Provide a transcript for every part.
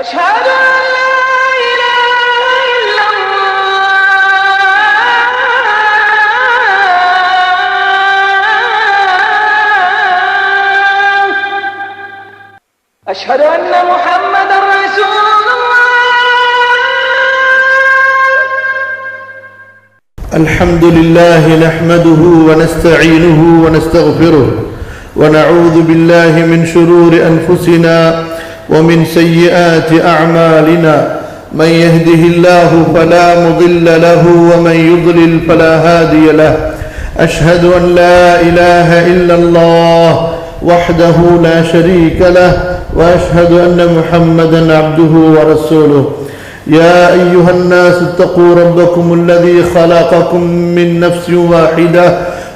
أشهد أن لا إله إلا الله أشهد أن محمدا رسول الله الحمد لله نحمده ونستعينه ونستغفره ونعوذ بالله من شرور أنفسنا ومن سيئات أعمالنا من يهده الله فلا مضل له ومن يضلل فلا هادي له أشهد أن لا إله إلا الله وحده لا شريك له وأشهد أن محمدا عبده ورسوله يا أيها الناس اتقوا ربكم الذي خلقكم من نفس واحدة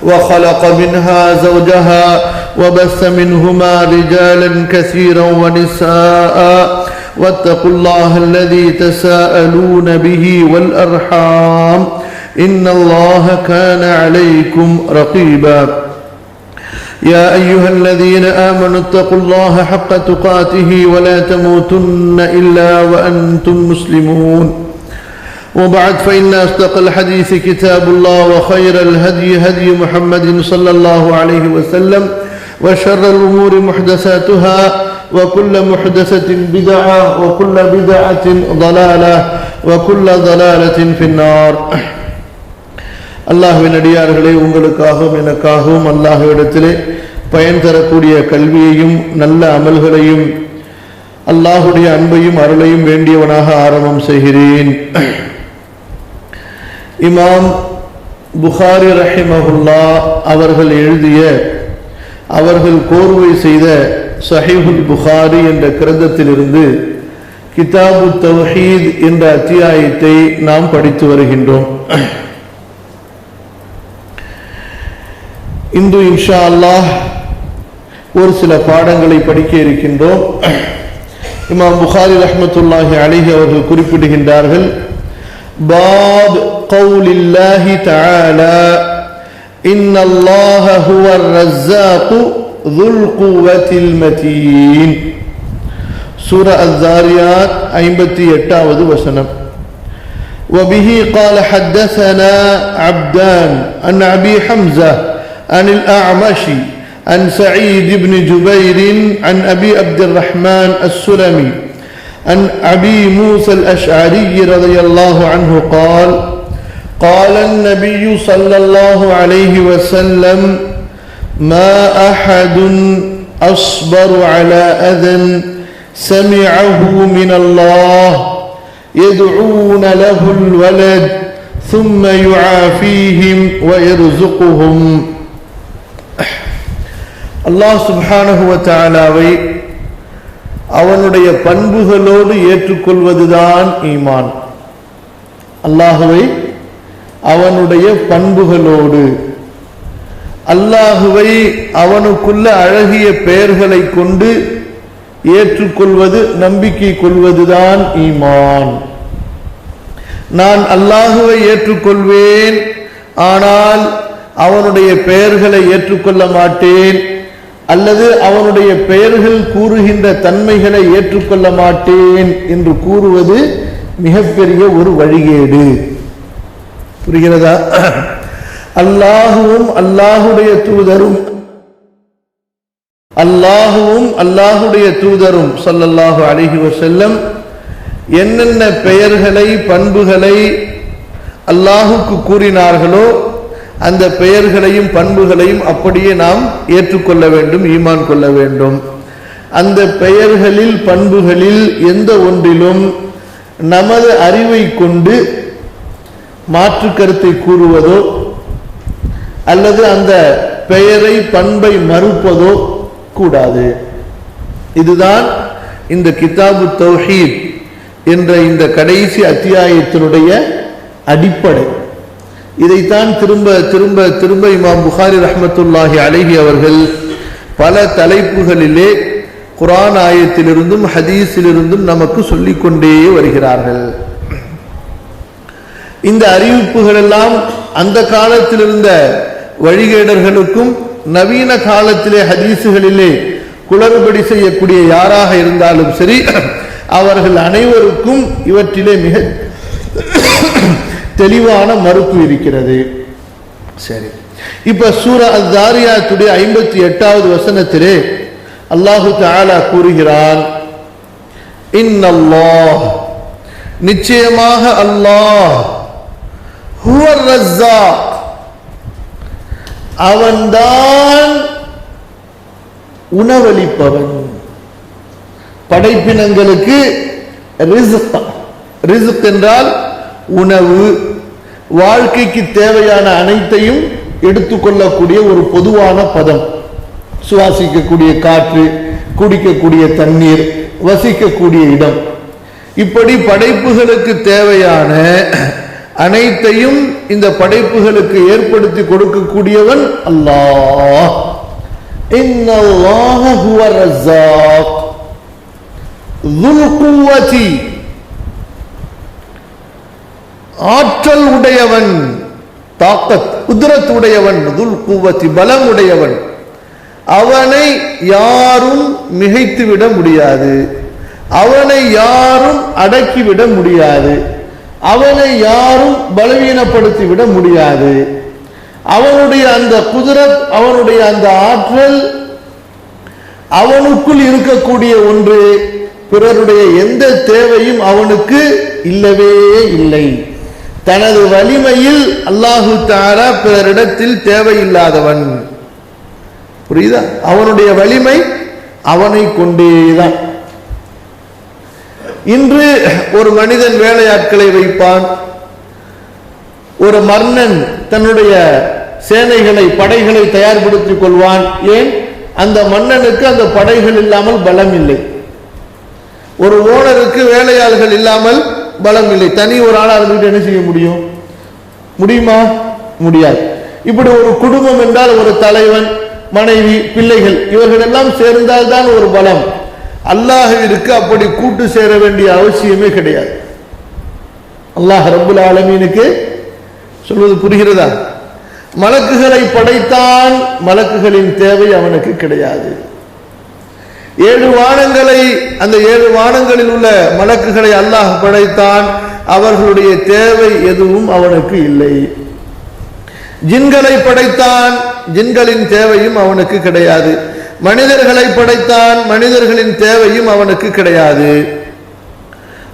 وخلق منها زوجها وبث منهما رجالا كثيرا ونساء واتقوا الله الذي تساءلون به والأرحام إن الله كان عليكم رقيبا يا أيها الذين آمنوا اتقوا الله حق تقاته ولا تموتن إلا وأنتم مسلمون وبعد فإن أصدق الحديث كتاب الله وخير الهدي هدي محمد صلى الله عليه وسلم وشر الأمور محدثاتها وكل محدثة بدعة وكل بدعة ضلالة وكل ضلالة في النار அல்லாஹ்வின் அடியார்களே, உங்களுக்காகவும் எனக்காகவும் அல்லாஹ்விடத்திலே பயன் தரக்கூடிய கல்வியையும் நல்ல அமல்களையும் அல்லாஹுடைய அன்பையும் அருளையும் வேண்டியவனாக ஆரம்பம் செய்கிறேன். இமாம் புகாரி ரஹிமஹுல்லா அவர்கள் எழுதிய, அவர்கள் கோர்வை செய்த சஹீஹுல் புகாரி என்ற கிரந்தத்திலிருந்து கிதாபு தௌஹீத் என்ற அத்தியாயத்தை நாம் படித்து வருகின்றோம். இன்று இன்ஷா அல்லாஹ் ஒரு சில பாடங்களை படிக்க இருக்கின்றோம். இமாம் புகாரி ரஹ்மத்துல்லாஹி அலைஹி அவர்கள் குறிப்பிடுகின்றார்கள், பாப் கௌலில்லாஹி தஆலா இன்னல்லாஹ ஹுவர் ரஸ்ஸாகு ذுல் குவத்தில் மதீன். சூரா அஸ்-ஸாரியாத் 58வது வசனம். وبه قال حدثنا عبدان عن أبي حمزة عن الأعمش عن سعيد بن جبير عن أبي عبد الرحمن السلمي عن أبي موسى الأشعري رضي الله عنه قال قال النبي صلى الله عليه وسلم ما أحد أصبر على أذى سمعه من الله يدعون له الولد ثم يعافيهم ويرزقهم. அல்லாஹ் சுப்ஹானஹு வ தஆலாவை அவனுடைய பண்புகளோடு ஏற்றுக்கொள்வதுதான் ஈமான். அல்லாஹுவை அவனுடைய பண்புகளோடு, அல்லாஹுவை அவனுக்குள்ள அழகிய பெயர்களை கொண்டு ஏற்றுக்கொள்வது, நம்பிக்கை கொள்வதுதான் ஈமான். நான் அல்லாஹுவை ஏற்றுக்கொள்வேன், ஆனால் அவனுடைய பெயர்களை ஏற்றுக்கொள்ள மாட்டேன், அல்லது அவனுடைய பெயர்கள் கூறுகின்ற தன்மைகளை ஏற்றுக்கொள்ள மாட்டேன் என்று கூறுவது மிகப்பெரிய ஒரு வழிகேடு. புரிகிறதா? அல்லாஹுவும் அல்லாஹுடைய தூதரும் ஸல்லல்லாஹு அலைஹி வஸல்லம் என்னென்ன பெயர்களை, பண்புகளை அல்லாஹுக்கு கூறினார்களோ அந்த பெயர்களையும் பண்புகளையும் அப்படியே நாம் ஏற்றுக்கொள்ள வேண்டும், ஈமான் கொள்ள வேண்டும். அந்த பெயர்களில், பண்புகளில் எந்த ஒன்றிலும் நமது அறிவை கொண்டு மாற்று கருத்தை கூறுவதோ அல்லது அந்த பெயரை, பண்பை மறுப்பதோ கூடாது. இதுதான் இந்த கிதாபு தௌஹீத் என்ற இந்த கடைசி அத்தியாயத்தினுடைய அடிப்படை. இதைத்தான் திரும்ப திரும்ப திரும்ப இமாம் புகாரி ரஹ்மத்துல்லாஹி அலைஹி அவர்கள் பல தலைப்புகளிலே குர்ஆன் ஆயத்திலிருந்தும் ஹதீஸிலிருந்தும் நமக்கு சொல்லிக்கொண்டே வருகிறார்கள். இந்த அறிவிப்புகள் எல்லாம் அந்த காலத்தில் இருந்த வழிகேடர்களுக்கும் நவீன காலத்திலே ஹதீஸுகளிலே குளறுபடி செய்யக்கூடிய யாராக இருந்தாலும் சரி, அவர்கள் அனைவருக்கும் இவற்றிலே மிக தெளிவான மறுப்பு இருக்கிறது. சரி, இப்ப சூரா அஸ்-ஸாரியாத்துடைய 58வது வசனத்திலே அல்லாஹு தஆலா கூறுகிறான், இன்னல்லாஹ், நிச்சயமாக அல்லாஹ், ஹுவர் ரஸ்ஸாக், அவன்தான் உணவளிப்பவன். படைப்பினங்களுக்கு ரிஸ்க் என்றால் உணவு, வாழ்க்கைக்கு தேவையான அனைத்தையும் எடுத்துக்கொள்ளக்கூடிய ஒரு பொதுவான பதம். சுவாசிக்கக்கூடிய காற்று, குடிக்கக்கூடிய தண்ணீர், வசிக்கக்கூடிய இடம், இப்படி படைப்புகளுக்கு தேவையான அனைத்தையும் இந்த படைப்புகளுக்கு ஏற்படுத்தி கொடுக்கக்கூடியவன் அல்லாஹ். இன்னல்லாஹ ஹுவ ரஸ்ஸாக் ذுல் குவதி, ஆற்றல் உடையவன், தாக்கத் குத்ரத் உடையவன், துல் குவத்தி பலம் உடையவன். அவனை யாரும் மிகைத்துவிட முடியாது, அவனை யாரும் அடக்கிவிட முடியாது, அவனை யாரும் பலவீனப்படுத்திவிட முடியாது. அவனுடைய அந்த குத்ரத், அவனுடைய அந்த ஆற்றல் அவனுக்குள் இருக்கக்கூடிய ஒன்று. பிறருடைய எந்த தேவையும் அவனுக்கு இல்லவே இல்லை. தனது வலிமையில் அல்லாஹு தஆலா பிறரிடத்தில் தேவையில்லாதவன். புரியுதா? அவனுடைய வலிமை அவனை கொண்டேதான். இன்று ஒரு மனிதன் வேலையாட்களை வைப்பான். ஒரு மன்னன் தன்னுடைய சேனைகளை, படைகளை தயார்படுத்திக் கொள்வான். ஏன்? அந்த மன்னனுக்கு அந்த படைகள் இல்லாமல் பலம் இல்லை. ஒரு ஓனருக்கு வேலையாள்கள் இல்லாமல் பலம் இல்லை. தனி ஒரு ஆளா இருந்துட்டு என்ன செய்ய முடியும்? முடியுமா? முடியாது. இப்படி ஒரு குடும்பம் என்றால் ஒரு தலைவன், மனைவி, பிள்ளைகள், இவர்கள் எல்லாம் சேர்ந்தால்தான் ஒரு பலம். அல்லாஹ்விற்கு அப்படி கூட்டு சேர வேண்டிய அவசியமே கிடையாது. அல்லாஹ் ரப்புல் ஆலமீனுக்கு சொல்வது புரிகிறதா? மலக்குகளை படைத்தான், மலக்குகளின் தேவை அவனுக்கு கிடையாது. 7 வானங்களை, அந்த 7 வானங்களில் உள்ள மலக்குகளை அல்லாஹ் படைத்தான், அவர்களுடைய தேவை எதுவும் அவனுக்கு இல்லை. ஜின்களை படைத்தான், ஜின்களின் தேவையும் அவனுக்கு கிடையாது. மனிதர்களை படைத்தான், மனிதர்களின் தேவையும் அவனுக்கு கிடையாது.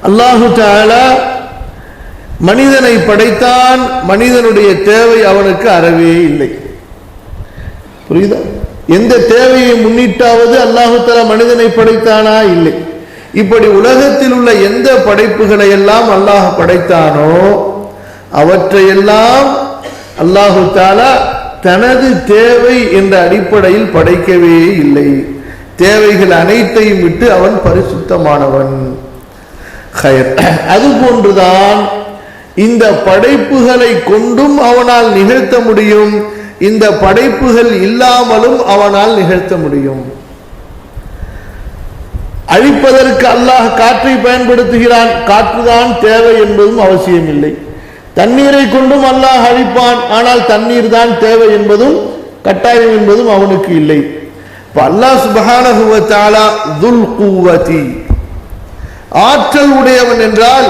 அல்லாஹு தஆலா மனிதனை படைத்தான், மனிதனுடைய தேவை அவனுக்கு அறவே இல்லை. புரியுதா? எந்த தேவையை முன்னிட்டாவது அல்லாஹு தஆலா மனிதனை படைத்தானா? இல்லை. இப்படி உலகத்தில் உள்ள எந்த படைப்புகளை எல்லாம் அல்லாஹ் படைத்தானோ அவற்றையெல்லாம் அல்லாஹு தஆலா தனது தேவை என்ற அடிப்படையில் படைக்கவே இல்லை. தேவைகள் அனைத்தையும் விட்டு அவன் பரிசுத்தமானவன். அதுபோன்றுதான் இந்த படைப்புகளை கொண்டும் அவனால் நிகழ்த்த முடியும், இந்த படைப்புகள் இல்லாமலும் அவனால் நிகழ்த்த முடியும். அழிப்பதற்கு அல்லாஹ் காற்றை பயன்படுத்துகிறான், காற்றுதான் தேவை என்பதும் அவசியம் இல்லை. தண்ணீரை கொண்டும் அல்லாஹ் அழிப்பான், ஆனால் தண்ணீர் தான் தேவை என்பதும் கட்டாயம் என்பதும் அவனுக்கு இல்லை. அல்லாஹ் சுப்ஹானஹு வ தஆலா துல் குவதி, ஆற்றல் உடையவன் என்றால்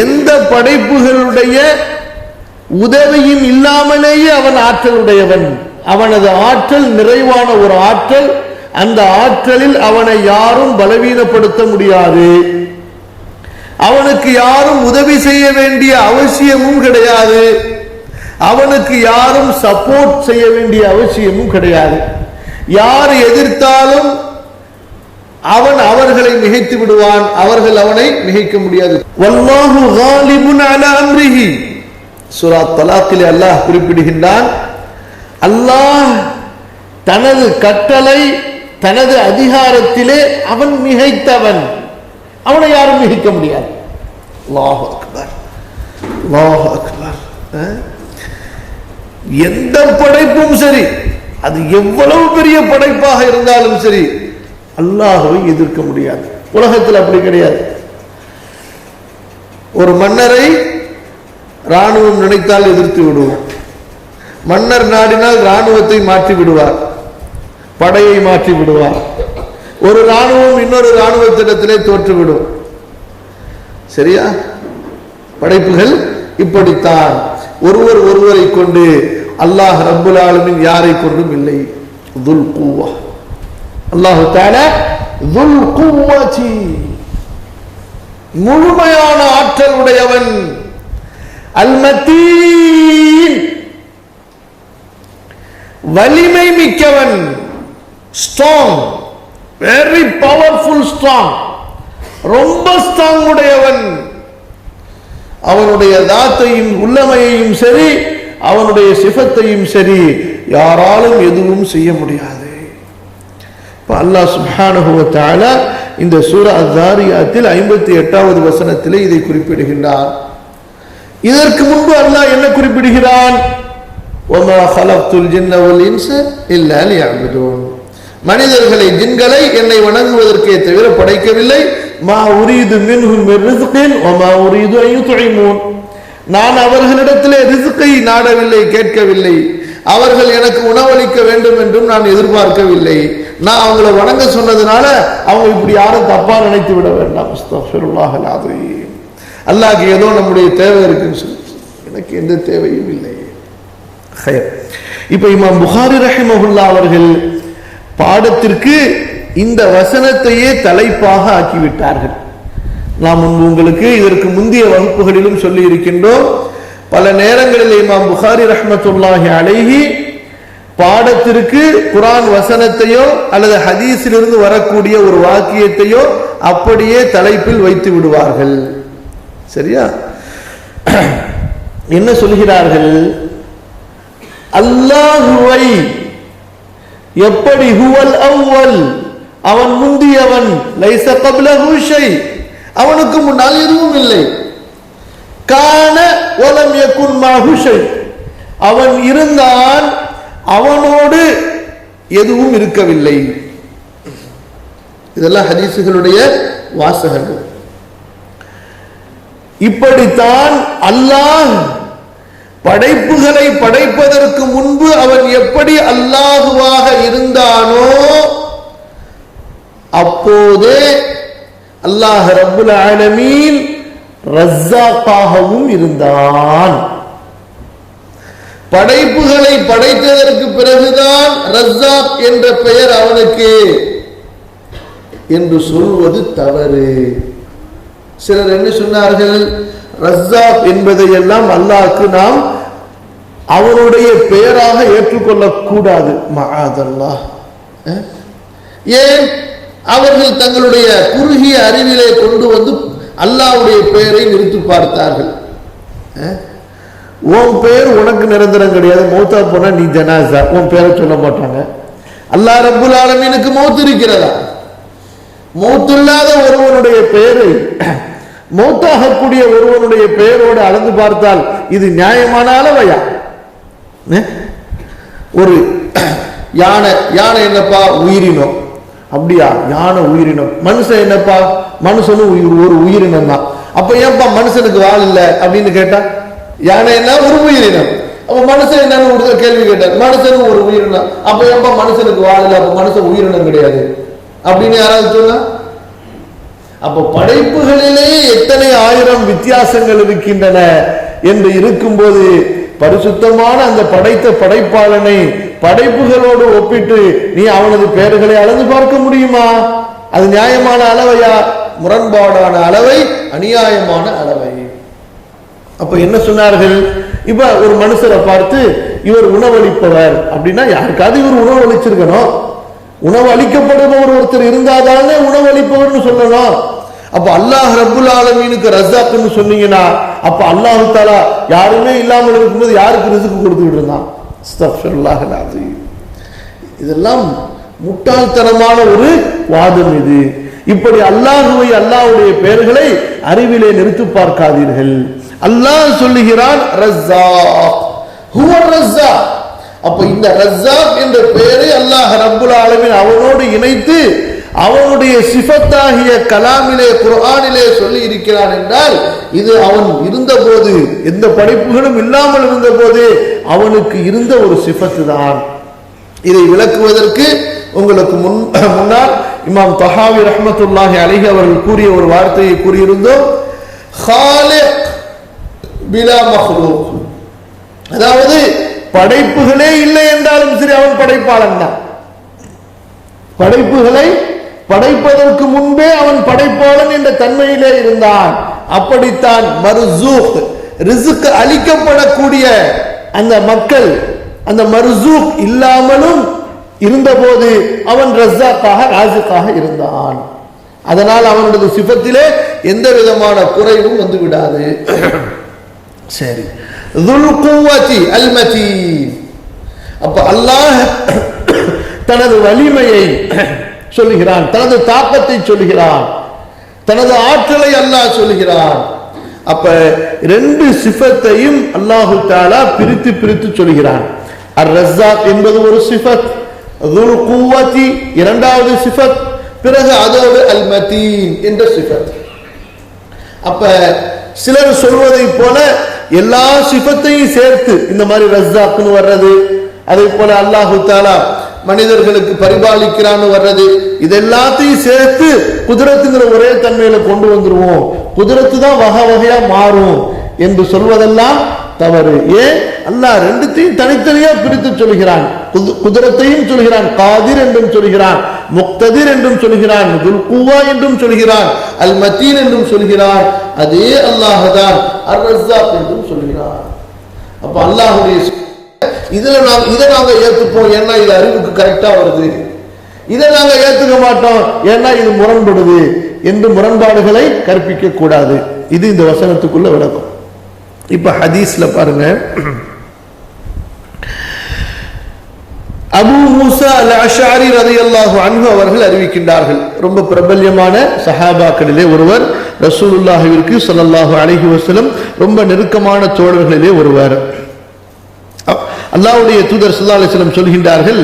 எந்த படைப்புகளுடைய உதவியும் இல்லாமலேயே அவன் ஆற்றல் உடையவன். அவனது ஆற்றல் நிறைவான ஒரு ஆற்றல். அந்த ஆற்றலில் அவனை யாரும் பலவீனப்படுத்த முடியாது. அவனுக்கு யாரும் உதவி செய்ய வேண்டிய அவசியமும் கிடையாது. அவனுக்கு யாரும் சப்போர்ட் செய்ய வேண்டிய அவசியமும் கிடையாது. யார் எதிர்த்தாலும் அவன் அவர்களை மிகைத்து விடுவான், அவர்கள் அவனை மிகைக்க முடியாது. வல்லாஹு காலிபுன் அலா அம்ரிஹி, சூரா தலாக்கிலே அல்லாஹ் குறிப்பிடுகின்றான், அல்லாஹ் தனது கட்டளை, தனது அதிகாரத்திலே அவன் மிகைத்தவன், அவனை யாரும் மிகைக்க முடியாது. அல்லாஹு அக்பர், அல்லாஹு அக்பர். எந்த படைப்பும் சரி, அது எவ்வளவு பெரிய படைப்பாக இருந்தாலும் சரி, அல்லாஹ்வை எதிர்க்க முடியாது. உலகத்தில் அப்படி கிடையாது. ஒரு மன்னரை ராணுவம் நினைத்தால் எதிர்த்து விடுவோம். மன்னர் நாடினால் ராணுவத்தை மாற்றி விடுவார், படையை மாற்றி விடுவார். ஒரு ராணுவம் இன்னொரு ராணுவத்திடத்திலே தோற்றுவிடும். சரியா? படைப்புகள் இப்படித்தான். ஒருவர் ஒருவரை கொண்டு, அல்லாஹ் ரப்புல் ஆலமீன் யாரை கொண்டும் இல்லை. துல் குவ்வா, அல்லாஹ் தஆலா துல் குவ்வதி, முழுமையான ஆற்றல் உடையவன். அல் மதீன், வலிமை மிக்கவன். ஸ்ட்ராங், வெரி பவர்ஃபுல், ஸ்ட்ராங், ரொம்ப ஸ்ட்ராங் உடையவன். அவனுடைய தாத்தையும் உள்ளமையையும் சரி, அவனுடைய சிஃபத்தையும் சரி, யாராலும் எதுவும் செய்ய முடியாது. அல்லாஹ் சுப்ஹானஹு வ தஆலா இந்த சூரா அஸ்-ஸாரியாத்தில் 58வது வசனத்திலே இதை குறிப்பிடுகின்றார். இதற்கு முன்பு அல்லாஹ் என்ன குறிப்பிடுகிறான்? வமா خلقத்துல் ஜின்ன வல் இன்ஸ இல்லா லியஅபுதூன், மனிதர்களை ஜின்களை என்னை வணங்குவதற்கே தவிர படைக்கவில்லை. மா உரீது மின்ஹும் மின் ரிஸ்கின் வமா உரீது அன் யுத்இமூன், நான் அவர்களிடத்திலே ரிஸ்கை நாடவில்லை, கேட்கவில்லை. அவர்கள் எனக்கு உணவளிக்க வேண்டும் என்றும் நான் எதிர்பார்க்கவில்லை. நான் அவங்களை வணங்க சொன்னதுனால அவங்க இப்படி யாரும் தப்பா நினைத்து விட வேண்டாம். அஸ்தக்ஃபிருல்லாஹல் அஸீம். அல்லாஹ்க்கு ஏதோ நம்முடைய தேவை இருக்குன்னு சொல்லி, எனக்கு எந்த தேவையும் இல்லை. இப்ப இமாம் புகாரி ரஹிமஹுல்லாஹ் அவர்கள் பாடத்திற்கு இந்த வசனத்தையே தலைப்பாக ஆக்கிவிட்டார்கள். நாம் உங்களுக்கு இதற்கு முந்தைய வகுப்புகளிலும் சொல்லி இருக்கின்றோம். பல நேரங்களில் இமாம் புகாரி ரஹ்மத்துல்லாஹி அலைஹி பாடத்திற்கு குர்ஆன் வசனத்தையோ அல்லது ஹதீஸிலிருந்து வரக்கூடிய ஒரு வாக்கியத்தையோ அப்படியே தலைப்பில் வைத்து விடுவார்கள். சரியா? என்ன சொல்கிறார்கள்? அல்லாஹுவை எப்படி, ஹுவல் அவ்வல், அவன் முந்தியவன், லைஸ கப்லஹு ஷை, அவனுக்கு முன்னால் எதுவும் இல்லை. கான வலம் யகுன் மாஹு ஷை, அவன் இருந்தான், அவனோடு எதுவும் இருக்கவில்லை. இதெல்லாம் ஹதீஸுகளுடைய வாசகங்கள். இப்படித்தான் அல்லாஹ் படைப்புகளை படைப்பதற்கு முன்பு அவன் எப்படி அல்லாஹுவாக இருந்தானோ அப்போதே அல்லாஹ் ரப்புல் ஆலமீன் ரஸ்ஸாக்காகவும் இருந்தான். படைப்புகளை படைத்ததற்கு பிறகுதான் ரஸ்ஸாக் என்ற பெயர் அவனுக்கு என்று சொல்வது தவறு. சிலர் என்ன சொன்னார்கள்? ரஸ்ஸாக் என்பதை எல்லாம் அல்லாஹ்க்கு நாம் அவனுடைய பெயராக ஏற்றுக்கொள்ளக் கூடாது. மஆதல்லாஹ். ஏன்? அவர்கள் தங்களுடைய குறுகிய அறிவிலே கொண்டு வந்து அல்லாஹ்வுடைய பெயரை நிறுத்தி பார்த்தார்கள். உன் பெயர் உனக்கு நிரந்தரம் கிடையாது, மௌத்தா போனா நீ ஜனாசா, உன் பெயரை சொல்ல மாட்டாங்க. அல்லாஹ் ரப்புல் ஆலமீனுக்கு மௌத் இருக்கிறதா? மௌத்தில்லாத ஒருவனுடைய பெயரை மௌத்தாகக்கூடிய ஒருவனுடைய பெயரோடு அளந்து பார்த்தால் இது நியாயமான அளவையா? ஒரு யானை, யானை என்னப்பா? உயிரினம். அப்படியா? யானை உயிரினம். மனுஷன் என்னப்பா? மனுஷனும் ஒரு உயிரினம் தான். அப்ப ஏன்பா மனுஷனுக்கு வால் இல்லை அப்படின்னு கேட்டா, யானை என்ன? ஒரு உயிரினம். அப்ப மனுஷன் என்னன்னு ஒரு கேள்வி கேட்டார், மனுஷனும் ஒரு உயிரினம். அப்ப ஏன்பா மனுஷனுக்கு வால் இல்லை, அப்ப மனுஷன் உயிரினம் கிடையாது அப்படின்னு யாராவது சொன்னா? அப்ப படைப்புகளிலே எத்தனை ஆயிரம் வித்தியாசங்கள் இருக்கின்றன என்று இருக்கும்போது பரிசுத்தமான அந்த படைத்த படைப்பாளனை படைப்புகளோடு ஒப்பிட்டு நீ அவனது பெயர்களை அளந்து பார்க்க முடியுமா? அது நியாயமான அளவையா? முரண்பாடான அளவை, அநியாயமான அளவை. அப்ப என்ன சொன்னார்கள்? இப்ப ஒரு மனுஷரை பார்த்து இவர் உணவளிப்பவர் அப்படின்னா யாருக்காவது இவர் உணவு அளிச்சிருக்கணும். உணவு அளிக்கப்படுபவர் ஒருத்தர் இருந்தாதானே உணவு அளிப்பவர்னு சொல்லணும். அப்ப அல்லாஹ் ரப்புல் ஆலமீனுக்கு ரஸாக்னு சொன்னீங்கன்னா அப்ப அல்லாஹ் தஆலா யாருமே இல்லாமல் இருக்கும்போது யாருக்கு ரிஸ்க் கொடுத்துட்டு இருந்தான்? அஸ்தக்ஃபிருல்லாஹல் அஸீம். இதெல்லாம் முட்டாள்தனமான ஒரு வாதம் இது. இப்படி அல்லாஹுவை, அல்லாஹ்வுடைய பெயர்களை அறிவிலே நிறுத்தி பார்க்காதீர்கள். அல்லாஹ் சொல்லுகிறான் ரஸாக், ஹுவ ரஸாக். அப்ப இந்த ரஸாக் என்ற பெயரை அல்லாஹ் ரப்புல் ஆலமீன் அவனோடு இணைத்து அவனுடைய சிஃபத்தாகிய கலாமிலே, குர்ஆனிலே சொல்லி இருக்கிறான் என்றால் இது அவன் இருந்தபோது, எந்த படைப்புகளும் இல்லாமல் இருந்தபோது அவனுக்கு இருந்த ஒரு சிஃபத்து தான். இதை விளக்குவதற்கு உங்களுக்கு முன்னால் இமாம் தஹாவி ரஹ்மத்துல்லாஹி அலைஹி அவர்கள் கூறிய ஒரு வார்த்தையை கூறியிருந்தோம், ஹாலிக் பிலா மக்லூக். அதாவது படைப்புகளே இல்லை என்றாலும் சரி அவன் படைப்பாளன் தான். படைப்புகளை படைப்பதற்கு முன்பே அவன் படைப்பாளன் என்ற தன்மையிலே இருந்தான். அப்படித்தான் மர்சூக், ரிஸ்க் அளிக்கப்படக்கூடிய அந்த மக்கள் அந்த மர்சூக் இல்லாமலும் இருந்தபோது அவன் ரஸாக்காக ராஸிக்காக இருந்தான். அதனால் அவனுடைய சிஃபத்திலே எந்த விதமான குறைவும் வந்து விடாது. சரி, துல் குவதி அல் மதீன். அப்ப அல்லாஹ் தனது வலிமையை சொல்லுகிறான், தனது தாக்கத்தை சொல்லுகிறான், தனது ஆற்றலை அல்லாஹ் சொல்லுகிறான். அப்ப ரெண்டு சிஃபத்தையும் அல்லாஹு தஆலா பிரித்து பிரித்து சொல்கிறான். அர் ரஸாக் என்பது ஒரு சிஃபத், துல் குவதி இரண்டாவது சிஃபத், பிறகு அதோடு அல் மதீன் என்ற சிஃபத். அப்ப சிலர் சொல்வதை போல எல்லா சிஃபத்தையும் சேர்த்து இந்த மாதிரி ரஸாக்னு வர்றது, அதே போல அல்லாஹு தஆலா மனிதர்களுக்கு பரிபாலிக்கிறான்னு வர்றது, இதெல்லாத்தையும் சேர்த்து குதிரத்துங்கிற ஒரே தன்மையில கொண்டு வந்துருவோம், குதிரத்து தான் வகை வகையா மாறும் என்று சொல்வதெல்லாம் தவறு. ஏன் அல்லாஹ் ரெண்டுத்தையும் தனித்தனியா பிரித்து சொல்கிறான். குதிரத்தையும் சொல்கிறான், காதிர் என்றும் சொல்கிறான், முக்ததிர் என்றும் சொல்கிறான், துல் குவா என்றும் சொல்கிறான், அல் மதீன் என்றும் சொல்கிறான். அதே அல்லாஹ் தான் அர் ரஸாக் என்றும் சொல்கிறான். அப்ப அல்லாஹ்வுடைய இதை நாங்க ஏத்துப்போம் ஏன்னா இது அறிவுக்கு கரெக்டா வருது, இதை நாங்க ஏத்துக்க மாட்டோம் ஏன்னா இது முரண்படுது என்று முரண்பாடுகளை கற்பிக்க கூடாது. இது இந்த வசனத்துக்குள்ள விளக்கம். இப்ப ஹதீஸ்ல பாருங்க, அபூ மூஸா அல் அஷ்அரி ரலியல்லாஹு அன்ஹு அவர்கள் அறிவிக்கின்றார்கள். ரொம்ப பிரபல்யமான சஹாபாக்களிலே ஒருவர், ரசூலுல்லாஹிற்கு ஸல்லல்லாஹு அலைஹி வஸல்லம் ரொம்ப நெருக்கமான தோழர்களிலே ஒருவர். அல்லாஹ்வுடைய தூதர் ஸல்லல்லாஹு அலைஹி வஸல்லம் சொல்கின்றார்கள்,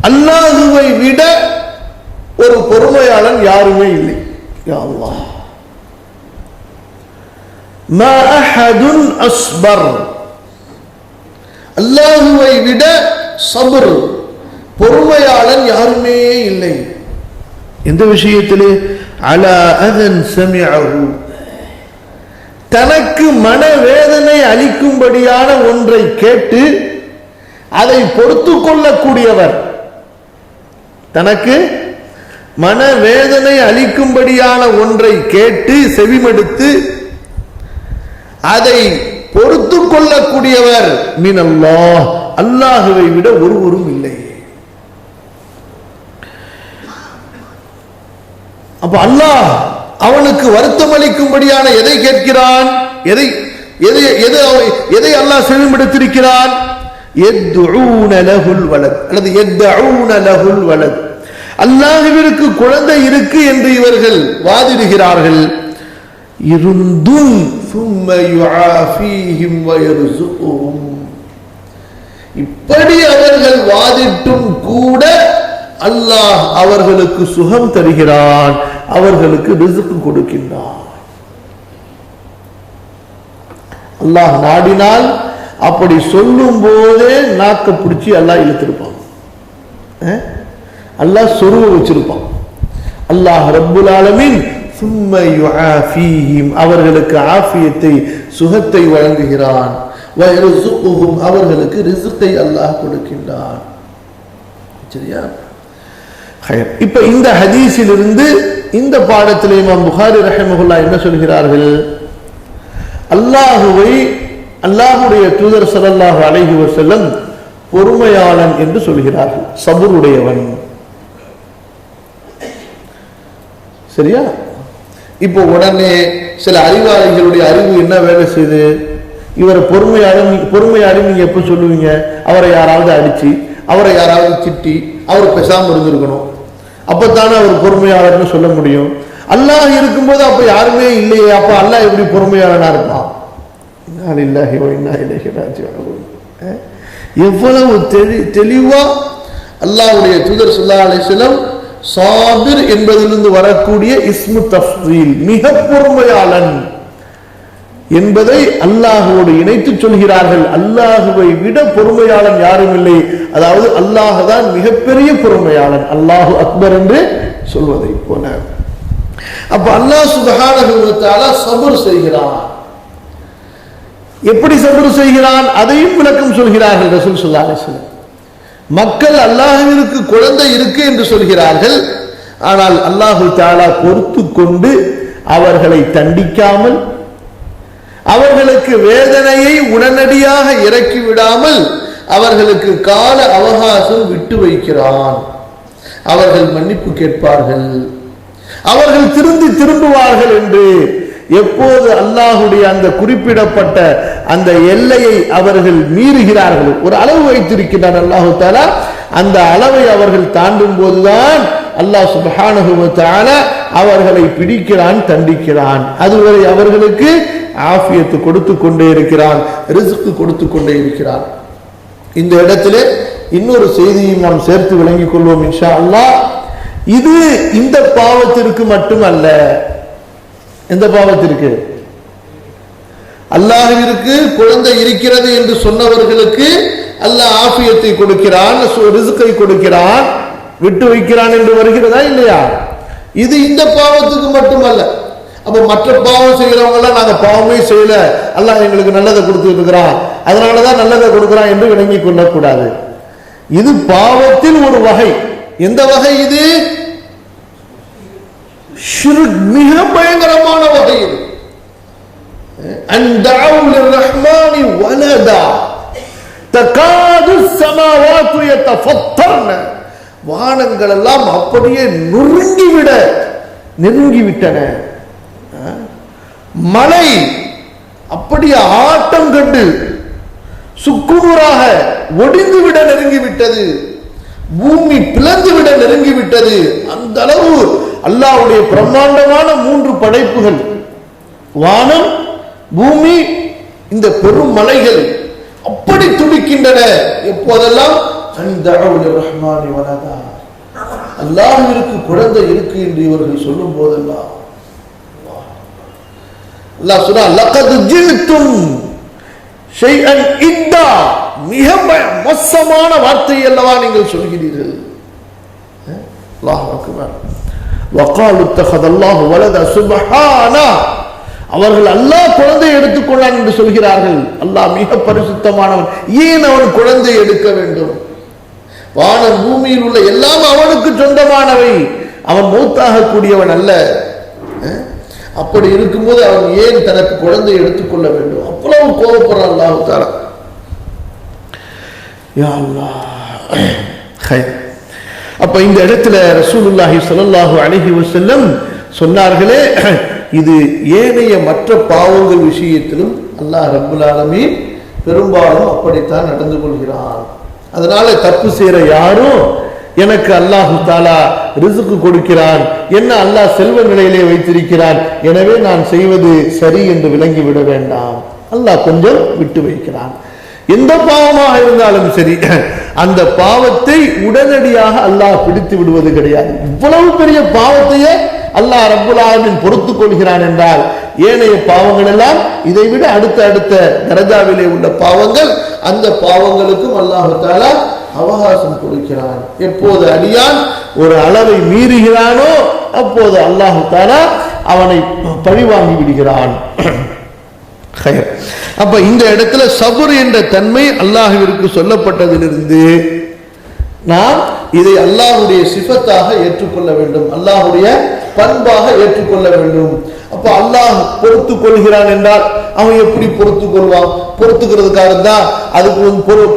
அல்லாஹ்வை விட ஒரு பொறுமையாளன் யாருமே இல்லை. யா அல்லாஹ், மா அஹதுன் அஸ்பர், அல்லாஹ்வை விட சபர் பொறுமையாளன் யாருமே இல்லை. எந்த விஷயத்திலே? அலா அதன் சமிஅஹு, தனக்கு மனவேதனை அளிக்கும்படியான ஒன்றை கேட்டு அதை பொறுத்து கொள்ளக்கூடியவர், தனக்கு மனவேதனை அளிக்கும்படியான ஒன்றை கேட்டு செவிமடுத்து அதை பொறுத்து கொள்ளக்கூடியவர் மின் அல்லாஹ், அல்லாஹுவை விட ஒருவரும் இல்லை. அப்ப அல்லாஹ் அவனுக்கு வருத்தம் அளிக்கும்படியான எதை கேட்கிறான், எதை அல்லாஹ் செவிமடுத்திருக்கிறான்? யத்ஊன லஹுல் வலத் அல்லது யத்ஊன லஹுல் வலத், அல்லாஹ்விற்கு குழந்தை இருக்கு என்று இவர்கள் வாதிடுகிறார்கள். இருந்தும் ثم يعافيهم ويرزقهم, இப்படி அவர்கள் வாதிட்டும் கூட அல்லாஹ் அவர்களுக்கு சுகம் தருகிறான், அவர்களுக்கு ரிஸ்க் கொடுக்கின்றான். அல்லாஹ் நாடினால் அப்படி சொல்லும் போதே நாக்க பிடிச்சி அல்லாஹ் இழுத்திருப்பான், அல்லாஹ் சொருவ வச்சிருப்பான். அல்லாஹ் ரப்புல் ஆலமீன் ثم يعافيهم, அவர்களுக்கு ஆஃபியத்தை சுகத்தை வழங்குகிறான். ويرزقهم, அவர்களுக்கு ரிஸ்கை அல்லாஹ் கொடுக்கின்றான். சரியா? இப்ப இந்த ஹதீஸிலிருந்து இந்த பாடத்திலே இமாம் புகாரி ரஹிமஹுல்லாஹ் என்ன சொல்கிறார்கள்? அல்லாஹுவை அல்லாஹ்வுடைய தூதர் ஸல்லல்லாஹு அலைஹி வஸல்லம் பொறுமையாளன் என்று சொல்கிறார்கள், சபருடையவன். சரியா? இப்போ உடனே சில அறிவாளிகளுடைய அறிவு என்ன வேலை செய்து, இவரை பொறுமையாளி நீங்க எப்ப சொல்லுவீங்க? அவரை யாராவது அடிச்சு, அவரை யாராவது திட்டி, அவர் பேசாம இருந்திருக்கணும், அப்பத்தானே அவர் பொறுமையாளர்னு சொல்ல முடியும். அல்லாஹ் இருக்கும்போது அப்ப யாருமே இல்லையே, அப்ப அல்லாஹ் எப்படி பொறுமையாளனா இருப்பான்? எவ்வளவு தெளிவா அல்லாஹ்வுடைய தூதர் ஸல்லல்லாஹு அலைஹி வஸல்லம் சாபிர் என்பதிலிருந்து வரக்கூடிய இஸ்மு தஃதீல், மிக பொறுமையாளன் என்பதை அல்லாஹுவோடு இணைத்து சொல்கிறார்கள். அல்லாஹுவை விட பொறுமையாளன் யாரும் இல்லை, அதாவது அல்லாஹ் தான் மிகப்பெரிய பொறுமையாளன், அல்லாஹு அக்பர் என்று சொல்வதை போல. அப்ப அல்லாஹ் சுப்ஹானஹு வ தஆலா சபர் செய்கிறான். எப்படி சபர் செய்கிறான் அதையும் விளக்கம் சொல்கிறார்கள் ரசூல் ஸல்லல்லாஹு அலைஹி வஸல்லம். மக்கள் அல்லாஹ்விற்கு குழந்தை இருக்கு என்று சொல்கிறார்கள், ஆனால் அல்லாஹு தஆலா பொறுத்து கொண்டு அவர்களை தண்டிக்காமல், அவர்களுக்கு வேதனையை உடனடியாக இறக்கி விடாமல் அவர்களுக்கு கால அவகாசம் விட்டு வைக்கிறான். அவர்கள் மன்னிப்பு கேட்பார்கள், அவர்கள் திரும்புவார்கள் என்று எப்போது அல்லாஹுடைய அந்த குறிப்பிடப்பட்ட அந்த எல்லையை அவர்கள் மீறுகிறார்கள், ஒரு அளவு வைத்திருக்கிறான் அல்லாஹு தஆலா, அந்த அளவை அவர்கள் தாண்டும் போதுதான் அல்லாஹ் சுப்ஹானஹு வ தஆலா அவர்களை பிடிக்கிறான், தண்டிக்கிறான். அதுவரை அவர்களுக்கு ஆஃபியத்து கொடுத்து கொண்டே இருக்கிறான், ரிஸ்க் கொடுத்து கொண்டே இருக்கிறான். இந்த இடத்திலே இன்னொரு செய்தியும் நாம் சேர்த்து விளங்கிக் கொள்வோம் இன்ஷா அல்லாஹ். இது இந்த பாவத்திற்கு மட்டுமல்ல. எந்த பாவத்திற்கு? அல்லாஹ்விற்கு குழந்தை இருக்கிறது என்று சொன்னவர்களுக்கு அல்லாஹ் ஆஃபியத்தை கொடுக்கிறான், ரிஸ்கை கொடுக்கிறான், விட்டு வைக்கிறான் என்று வருகிறதா இல்லையா? இது இந்த பாவத்துக்கு மட்டுமல்ல. அப்ப மற்ற பாவம் செய்கிறவங்க எல்லாம் நாங்க பாவமே செய்யல, அல்லாஹ் எங்களுக்கு நல்லதை கொடுத்துட்டு இருக்கிறான், அதனாலதான் நல்லதை கொடுக்கிறான் என்று விளங்கிக் கொள்ளக்கூடாது. இது பாவத்தில் ஒரு வகை. எந்த வகை இது? ஷிர்க், மிக பயங்கரமான வகை இது. அன்தஉ லிர்ரஹ்மானி வலதா தகாது ஸமாவாத்து யதஃபத்தர்ன, வானங்கள் எல்லாம் அப்படியே நெருங்கிவிட்டன. மலை அப்படியே ஆட்டம் கண்டு சுக்குநூறாக ஒடிந்துவிட நெருங்கிவிட்டது, பூமி பிளந்துவிட நெருங்கிவிட்டது. அந்த அளவு அல்லாஹ்வுடைய பிரம்மாண்டமான 3 படைப்புகள், வானம், பூமி, இந்த பெரும் மலைகள் அப்படி துடிக்கின்றன. எப்போதெல்லாம் அல்லாஹ்விற்கு குழந்தை இருக்கு என்று இவர்கள் சொல்லும் போதெல்லாம் அல்லாஹ் சொல்றான், லகத் ஜில்தும் ஷைஅன் இத்தா, மிக மோசமான வார்த்தை அல்லவா நீங்கள் சொல்கிறீர்கள். அல்லாஹ் அக்பர். வகாலு தஹதல்லாஹு வலத சுப்ஹானா, அவர்கள் அல்லாஹ் குழந்தை எடுத்துக்கொண்டான் என்று சொல்கிறார்கள். அல்லாஹ் மிக பரிசுத்தமானவன், ஏன் அவன் குழந்தை எடுக்க வேண்டும்? வானம் பூமியில் உள்ள எல்லாம் அவனுக்கு சொந்தமானவை, அவன் மௌத்தாக கூடியவன் அல்ல. அப்படி இருக்கும்போது அவன் ஏன் தனக்கு குழந்தை எடுத்துக்கொள்ள வேண்டும்? அவ்வளவு கோபப்படுறான் அல்லாஹ் தஆலா. யா அல்லாஹ். அப்ப இந்த இடத்துல ரசூலுல்லாஹி ஸல்லல்லாஹு அலைஹி வஸல்லம் சொன்னார்களே, இது ஏனைய மற்ற பாவங்கள் விஷயத்திலும் அல்லாஹ் ரப்புல் ஆலமீன் பெரும்பாலும் அப்படித்தான் நடந்து கொள்கிறான். அதனால தப்பு செய்யற யாரும் எனக்கு அல்லாஹு தஆலா ரிஸ்க் கொடுக்கிறான், என்ன அல்லாஹ் செல்வ நிலையிலே வைத்திருக்கிறான், எனவே நான் செய்வது சரி என்று விளங்கி விட வேண்டாம். அல்லாஹ் கொஞ்சம் விட்டு வைக்கிறான். எந்த பாவமாக இருந்தாலும் சரி, அந்த பாவத்தை உடனடியாக அல்லாஹ் பிடித்து விடுவது கிடையாது. இவ்வளவு பெரிய பாவத்தையே அல்லாஹ் ரப்புல் ஆலமீன் பொறுத்துக் கொள்கிறான் என்றால், ஏனைய பாவங்கள் எல்லாம் இதைவிட அடுத்த தரஜாவிலே உள்ள பாவங்கள், அந்த பாவங்களுக்கும் அல்லாஹ் தஆலா அவகாசம் கொடுக்கிறான். எப்போது அடியான் ஒரு அளவை மீறுகிறானோ அப்போது அல்லாஹ் தஆலா அவனை பழிவாங்கி விடுகிறான். அப்ப இந்த இடத்துல சபர் என்ற தன்மை அல்லாஹ்விற்கு சொல்லப்பட்டதிலிருந்து நாம் இதை அல்லாஹ்வுடைய சிஃபத்தாக ஏற்றுக்கொள்ள வேண்டும், அல்லாஹ்வுடைய பண்பாக ஏற்றுக்கொள்ள வேண்டும். அப்ப அல்லாஹ் பொறுத்துக் கொள்கிறான் என்றால் அவன் எப்படி பொறுத்துக் கொள்வான்? பொறுத்துக்கிறதுக்காக தான் அதுக்கு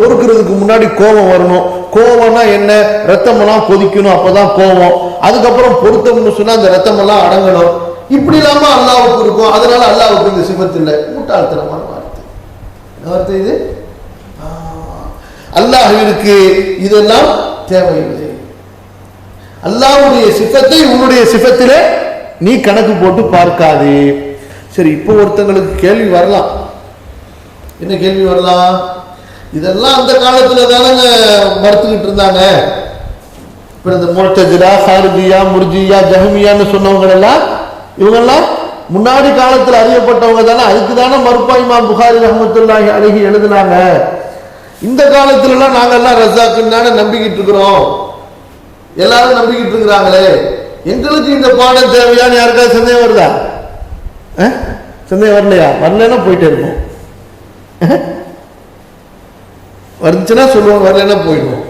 பொறுக்கிறதுக்கு முன்னாடி கோபம் வரணும். கோபம்னா என்ன? ரத்தமெல்லாம் கொதிக்கணும், அப்பதான் கோபம். அதுக்கப்புறம் பொருத்தம்னு சொன்னா அந்த ரத்தமெல்லாம் அடங்கணும். இப்படி இல்லாம அல்லாஹ்வுக்கு இருக்கும். அதனால அல்லாஹ்வுக்கு இந்த சிஃபத் இல்லை. முட்டாள்தனமான வார்த்தை. வார்த்தை இது. அல்லாஹ்விற்கு இதெல்லாம் தேவையில்லை. அல்லாஹ்வுடைய சிஃபத்தை உன்னுடைய சிஃபத்திலே நீ கணக்கு போட்டு பார்க்காதே. சரி, இப்போ ஒருத்தங்களுக்கு கேள்வி வரலாம். என்ன கேள்வி வரலாம்? இதெல்லாம் அந்த காலத்துல தானங்க மறுத்துக்கிட்டு இருந்தாங்க. இப்ப இந்த முஅ்தஸிலா, ஹாரிஜியா, முர்ஜியா, ஜஹ்மியான்னு சொன்னவங்க எல்லாம் இவங்கெல்லாம் முன்னாடி காலத்தில் அறியப்பட்டவங்க தானே, அதுக்கு தானே மர்ஃபூ இமாம் புகாரி ரஹ்மத்துல்லாஹி அலைஹி எழுதுனாங்க. இந்த காலத்துல எல்லாம் நாங்கெல்லாம் ரஸாக்குன்னு தானே நம்பிக்கிட்டு இருக்கிறோம், எல்லாரும் நம்பிக்கிட்டு இருக்கிறாங்களே, எங்களுக்கு இந்த பாடம் தேவையான்னு யாருக்காவது சந்தேகம் வருதா? சந்தேகம் வரலையா? வரலன்னா போயிட்டே இருப்போம். வந்துச்சுன்னா சொல்லுவோம், வரலன்னா போயிடுவோம்.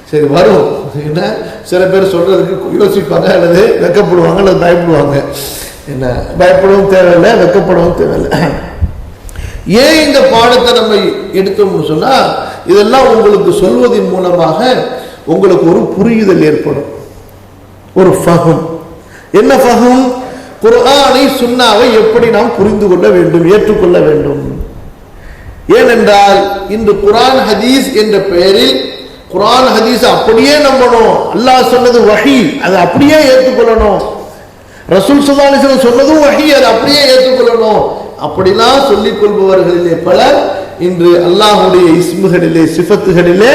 சரி வரும். என்ன சில பேர் சொல்றதுக்கு யோசிப்பாங்க, அல்லது வெக்கப்படுவாங்க, அல்லது பயப்படுவாங்க. என்ன பயப்படவும் தேவையில்லை, வெக்கப்படவும் தேவையில்லை. ஏன் இந்த பாடத்தை நம்ம எடுத்தோம்னு சொன்னா, இதெல்லாம் உங்களுக்கு சொல்வதன் மூலமாக உங்களுக்கு ஒரு புரியுதல் ஏற்படும், ஒரு ஃபஹம். என்ன ஃபஹம்? குர்ஆனை சுன்னாவை எப்படி நாம் புரிந்து கொள்ள வேண்டும், ஏற்றுக்கொள்ள வேண்டும். ஏனென்றால் இன்று குர்ஆன் ஹதீஸ் என்ற பெயரில் குர்ஆன் ஹதீஸ் அப்படியே நம்பணும், அல்லாஹ் சொன்னது வஹி, அதை அப்படியே ஏற்றுக்கொள்ளணும், ரசூல் ஸல்லல்லாஹு அலைஹி வஸல்லம் சொன்னதும் வஹி, அதை அப்படியே ஏற்றுக்கொள்ளணும். அப்படிலாம் சொல்லிக் கொள்பவர்களிலே பலர் இன்று அல்லாஹ்வுடைய இஸ்முகளிலே, சிஃபத்துகளிலே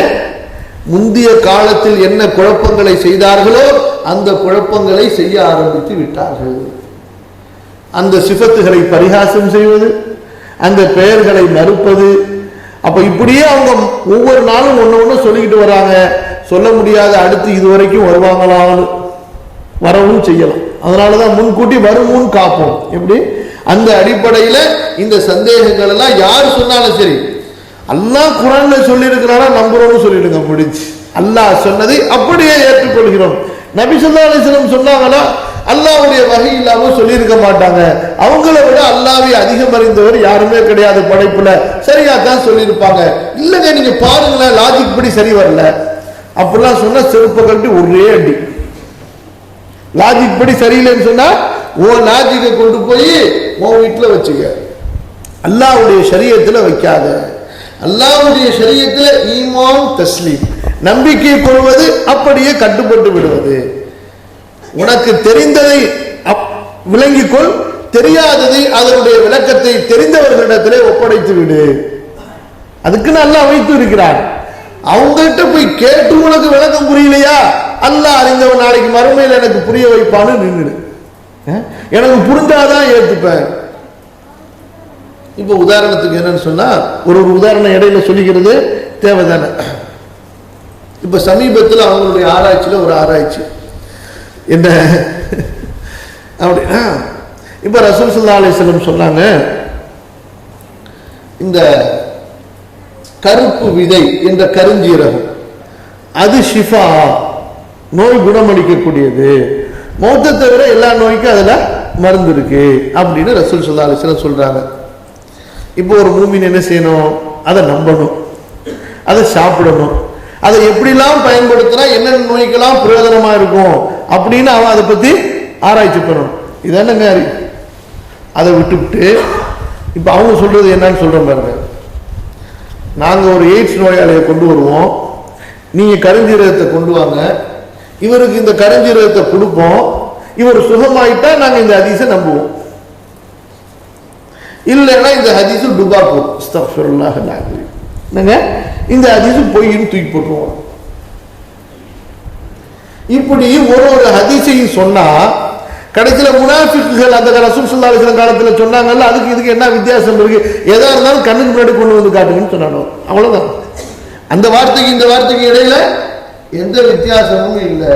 முந்திய காலத்தில் என்ன குழப்பங்களை செய்தார்களோ அந்த குழப்பங்களை செய்ய ஆரம்பித்து விட்டார்கள். அந்த சிஃபத்துகளை பரிகாசம் செய்வது, அந்த பெயர்களை மறுப்பது. அப்ப இப்படியே அவங்க ஒவ்வொரு நாளும் ஒண்ணு ஒண்ணு சொல்லிக்கிட்டு வராங்க. சொல்ல முடியாத அடுத்து இதுவரைக்கும் வருவாங்களான்னு வரவும் செய்யலாம். அதனாலதான் முன்கூட்டி வரும் முன் காப்போம். எப்படி? அந்த அடிப்படையில இந்த சந்தேகங்கள் எல்லாம் யார் சொன்னாலும் சரி, அல்லாஹ் குர்ஆன்ல சொல்லி இருக்கிறாரா நம்புறோம்னு சொல்லிடுங்க, முடிச்சு. அல்லாஹ் சொன்னதை அப்படியே ஏற்றுக்கொள்கிறோம். நபி ஸல்லல்லாஹு அலைஹி வஸல்லம் சொன்னாங்களா, அல்லாஹ்வுடைய வஹி இல்லாம சொல்லி இருக்க மாட்டாங்க. அவங்கள விட அல்லாஹ்வை அதிகம் அறிந்தவர் யாருமே கிடையாது படைப்புல, சரியா தான் சொல்லியிருப்பாங்க. இல்லங்க நீங்க பாருங்களேன், லாஜிக் படி சரி வரல அப்படிலாம் சொன்னா செருப்பை கட்டி ஒரே அடி. லாஜிக் படி சரியில்லைன்னு சொன்னா ஓ லாஜிக்கை கொண்டு போய் உன் வீட்டுல வச்சுக்க, அல்லாஹ்வுடைய ஷரியத்துல வைக்காத. அல்லாஹ்வுடைய ஷரியத்துல ஈமான் தஸ்லீம், நம்பிக்கை கொள்வது, அப்படியே கட்டுப்பட்டு விடுவது. உனக்கு தெரிந்ததை விளங்கிக்கொள், தெரியாததை அதனுடைய விளக்கத்தை தெரிந்தவர்களிடத்திலே ஒப்படைத்து விடு. அதுக்குன்னு அல்லாஹ் வைத்து இருக்கிறார். அவங்ககிட்ட போய் கேட்டு உனக்கு விளக்கம் புரியலையா, அல்லாஹ் அறிந்தவன் நாளைக்கு மறுமையில் எனக்கு புரிய வைப்பான்னு நின்றுடு. எனக்கு புரிஞ்சாதான் ஏற்றுப்பேன். இப்ப உதாரணத்துக்கு என்னன்னு சொன்னா, ஒரு உதாரணம் இடையில சொல்லிக்கிறது தேவைதானே. இப்ப சமீபத்தில் அவங்களுடைய ஆராய்ச்சியில ஒரு ஆராய்ச்சி என்ன அப்படின்னா, இப்ப ரசூல் ஸல்லல்லாஹு அலைஹி வஸல்லம் சொன்னாங்க, இந்த கருப்பு விதை என்ற கருஞ்சீரகம் அது ஷிஃபா, நோய் குணமளிக்கக்கூடியது, மௌத்தை தவிர எல்லா நோய்க்கும் அதுல மருந்து இருக்கு அப்படின்னு ரசூல் ஸல்லல்லாஹு அலைஹி வஸல்லம் சொல்றாங்க. இப்போ ஒரு மூமின் என்ன செய்யணும்? அதை நம்பணும், அதை சாப்பிடணும், அதை எப்படிலாம் பயன்படுத்தினா என்னென்ன நோய்க்கெல்லாம் பிரயோஜனமா இருக்கும் அப்படின்னு அவன் அதை பத்தி ஆராய்ச்சி பண்ணணும். இதென்னங்க அதை விட்டுவிட்டு இப்ப அவங்க சொல்றது என்னன்னு சொல்றோம் பாருங்க. நாங்க ஒரு எய்ட்ஸ் நோயாளியை கொண்டு வருவோம், நீங்க கருஞ்சீரகத்தை கொண்டு வாங்க, இவருக்கு இந்த கருஞ்சீரகத்தை கொடுப்போம், இவர் சுகமாயிட்டா நாங்க இந்த ஹதீஸை நம்புவோம், இல்லைன்னா இந்த ஹதீஸு டுபாக்கு அஸ்தக்ஃபிருல்லாஹ் அல்-அலீம், என்னங்க இந்த ஹதீஸு பொய்ன்னு தூக்கி போட்டுருவோம். இப்படி ஒரு ஒரு ஹதீஸையும் சொன்னா கடைசியில முனாஃபிக்குகள் அந்த ரசூல் ஸல்லல்லாஹு அலைஹி வஸல்லம் காலத்துல சொன்னாங்கல்ல, அதுக்கு இதுக்கு என்ன வித்தியாசம் இருக்கு, எதா இருந்தாலும் கண்ணுக்கு முன்னாடி கொண்டு வந்து காட்டுங்கன்னு சொன்னானோ, அவ்வளவுதான். அந்த வார்த்தைக்கு இந்த வார்த்தைக்கு இடையில எந்த வித்தியாசமும் இல்லை.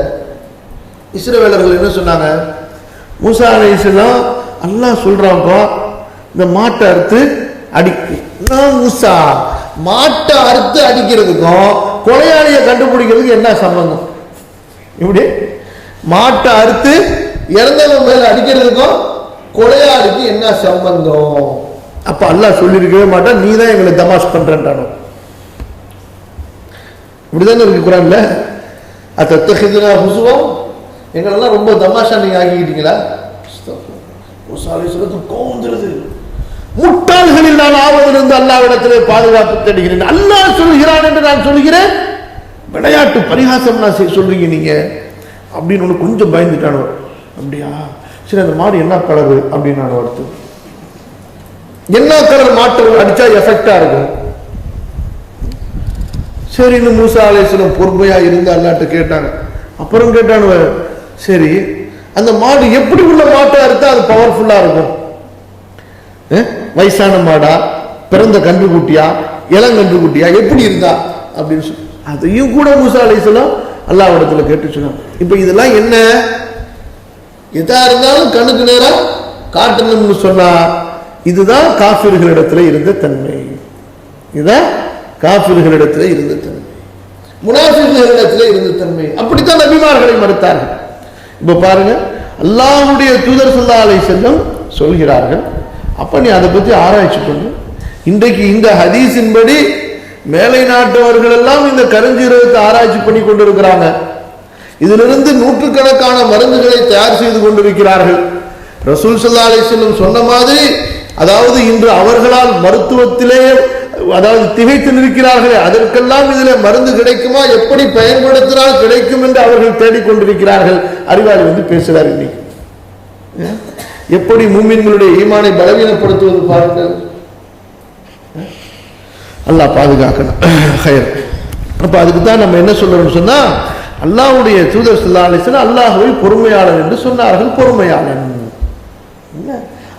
இஸ்ரவேலர்கள் என்ன சொன்னாங்க, மூசா அலைஹிஸ்ஸலாம் அல்லாஹ் சொல்றான்ப்பா இந்த மாட்டை அறுத்து அடிக்கும். மூசா மாட்டை அறுத்து அடிக்கிறதுக்கும் கொலையாளியை கண்டுபிடிக்கிறதுக்கு என்ன சம்பந்தம்? இப்படி மாட்டை அறுத்து இறந்தவங்க மேல அடிக்கிறதுக்கும் கொலையாளிக்கு என்ன சம்பந்தம்? அப்ப அல்லாஹ் சொல்லியிருக்கவே மாட்டான், நீ தான் எங்களை தமாஷ் பண்றேன்டானோ. இப்படிதானே இருக்கு குர்ஆன்ல, அத்தத்தஹிதுனா ஹுசுவா, எங்களெல்லாம் ரொம்ப தமாஷா நீங்க ஆக்கிக்கிட்டீங்களா? மூசா அலைஹிஸ்ஸலாத்துக்கு கோவம் வந்துருது. முட்டாள்களில் நான் ஆவதிலிருந்து அல்லாஹ்விடத்திலே பாதுகாப்பு தேடுகிறேன், அல்லாஹ் சொல்கிறான் என்று நான் சொல்கிறேன், விளையாட்டு பரிகாசம் நான் சொல்றீங்க நீங்க அப்படின்னு ஒன்று கொஞ்சம் பயந்துட்டானோ. அப்படியா சரி, அந்த மாடு என்ன கலரு அப்படின்னு நான் அடுத்து என்ன கலர் மாட்டு அடிச்சா எஃபெக்டா இருக்கும். சரின்னு மூசா அலைஹிஸ்ஸலாம் பொறுமையா இருந்து அல்லாஹ்ட்ட கேட்டாங்க. அப்புறம் கேட்டானுவ, சரி அந்த மாடு எப்படி உள்ள மாட்டா இருந்தா அது பவர்ஃபுல்லா இருக்கும்? வயசான மாடா, பிறந்த கன்றுக்குட்டியா, இளங்கன்றுக்குட்டியா, எப்படி இருந்தா அப்படின்னு சொல்லி அதையும் கூட மூசா அலைஹிஸ்ஸலாம் அல்லாஹ்விடத்துல கேட்டு சொன்னாங்க. இப்ப இதெல்லாம் என்ன, எதா இருந்தாலும் கண்ணுக்கு நேரா காட்டணும்னு சொன்னா இதுதான் காஃபிர்களிடத்துல இருந்த தன்மை. இதுதான் காஃபிர்களிடத்துல இருந்த தன்மை, முனாஃபிக்குகளிடத்துல இருந்த தன்மை. அப்படித்தான் நபிமார்களை மறுத்தார்கள். இப்ப பாருங்க, அல்லாஹ்வுடைய தூதர் ஸல்லல்லாஹு அலைஹி வஸல்லம் சொல்கிறார்கள், அப்ப நீ அதை பத்தி ஆராய்ச்சி பண்ணு. இன்றைக்கு இந்த ஹதீஸின்படி மேலை நாட்டவர்கள் எல்லாம் இந்த கருஞ்சீரகத்தை ஆராய்ச்சி பண்ணி கொண்டிருக்கிறாங்க. இதிலிருந்து நூற்றுக்கணக்கான மருந்துகளை தயார் செய்து கொண்டிருக்கிறார்கள். ரசூல் ஸல்லல்லாஹு அலைஹி வஸல்லம் சொன்ன மாதிரி, அதாவது இன்று அவர்களால் மருத்துவத்திலே அதாவது திகைத்து நிற்கிறார்களே, அதற்கெல்லாம் இதில் மருந்து கிடைக்குமா, எப்படி பயன்படுத்தினால் கிடைக்கும் என்று அவர்கள் தேடிக்கொண்டிருக்கிறார்கள். அறிவாளி வந்து பேசுகிறார். இன்னைக்கு எப்படி மூமின்களுடைய ஈமானை பலவீனப்படுத்துவது பாருங்கள். அல்லாஹ் பாதுகாக்கணும். அப்ப அதுக்கு தான் நம்ம என்ன சொல்றோம்னு சொன்னா, அல்லாஹ்வுடைய தூதர் ஸல்லல்லாஹு அலைஹி வஸல்லம் அல்லாஹ்வை பொறுமையாளன் என்று சொன்னார்கள். பொறுமையாளன்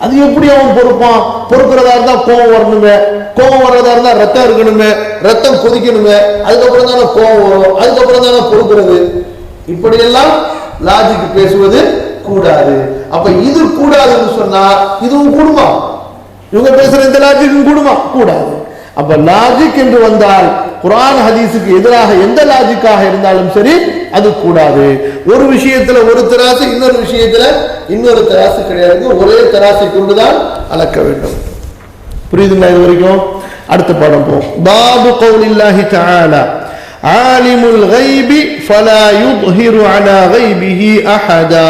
அது எப்படி அவன் பொறுப்பான்? பொறுக்கிறதா இருந்தா கோபம் வரணுமே, கோபம் வர்றதா இருந்தா ரத்தம் இருக்கணுமே, ரத்தம் கொதிக்கணுமே, அதுக்கப்புறம் தானே கோபம் வரும், அதுக்கப்புறம் தானே பொறுக்கிறது. இப்படியெல்லாம் லாஜிக் பேசுவது கூடாது. அப்ப இது கூடாதுன்னு சொன்னா இதுவும் கூடுமா? இவங்க பேசுற இந்த லாஜிக்கும் கூடுமா? கூடாது. அப்ப லாஜிக் என்று வந்தால் குர்ஆன் ஹதீஸுக்கு எதிராக எந்த லாஜிக்காக இருந்தாலும் சரி அது கூடாது. ஒரு விஷயத்துல ஒரு தராசு, இன்னொரு விஷயத்துல இன்னொரு தராசு கிடையாது. ஒரே தராசை கொண்டுதான் அளக்க வேண்டும். புரியுதுங்களா இது வரைக்கும்? அடுத்த பாடம் போ. பாபு கௌலில்லாஹி தஆலா ஆலிமுல் கைபி ஃபலா யுத்ஹிரு அலா கைபிஹி அஹதா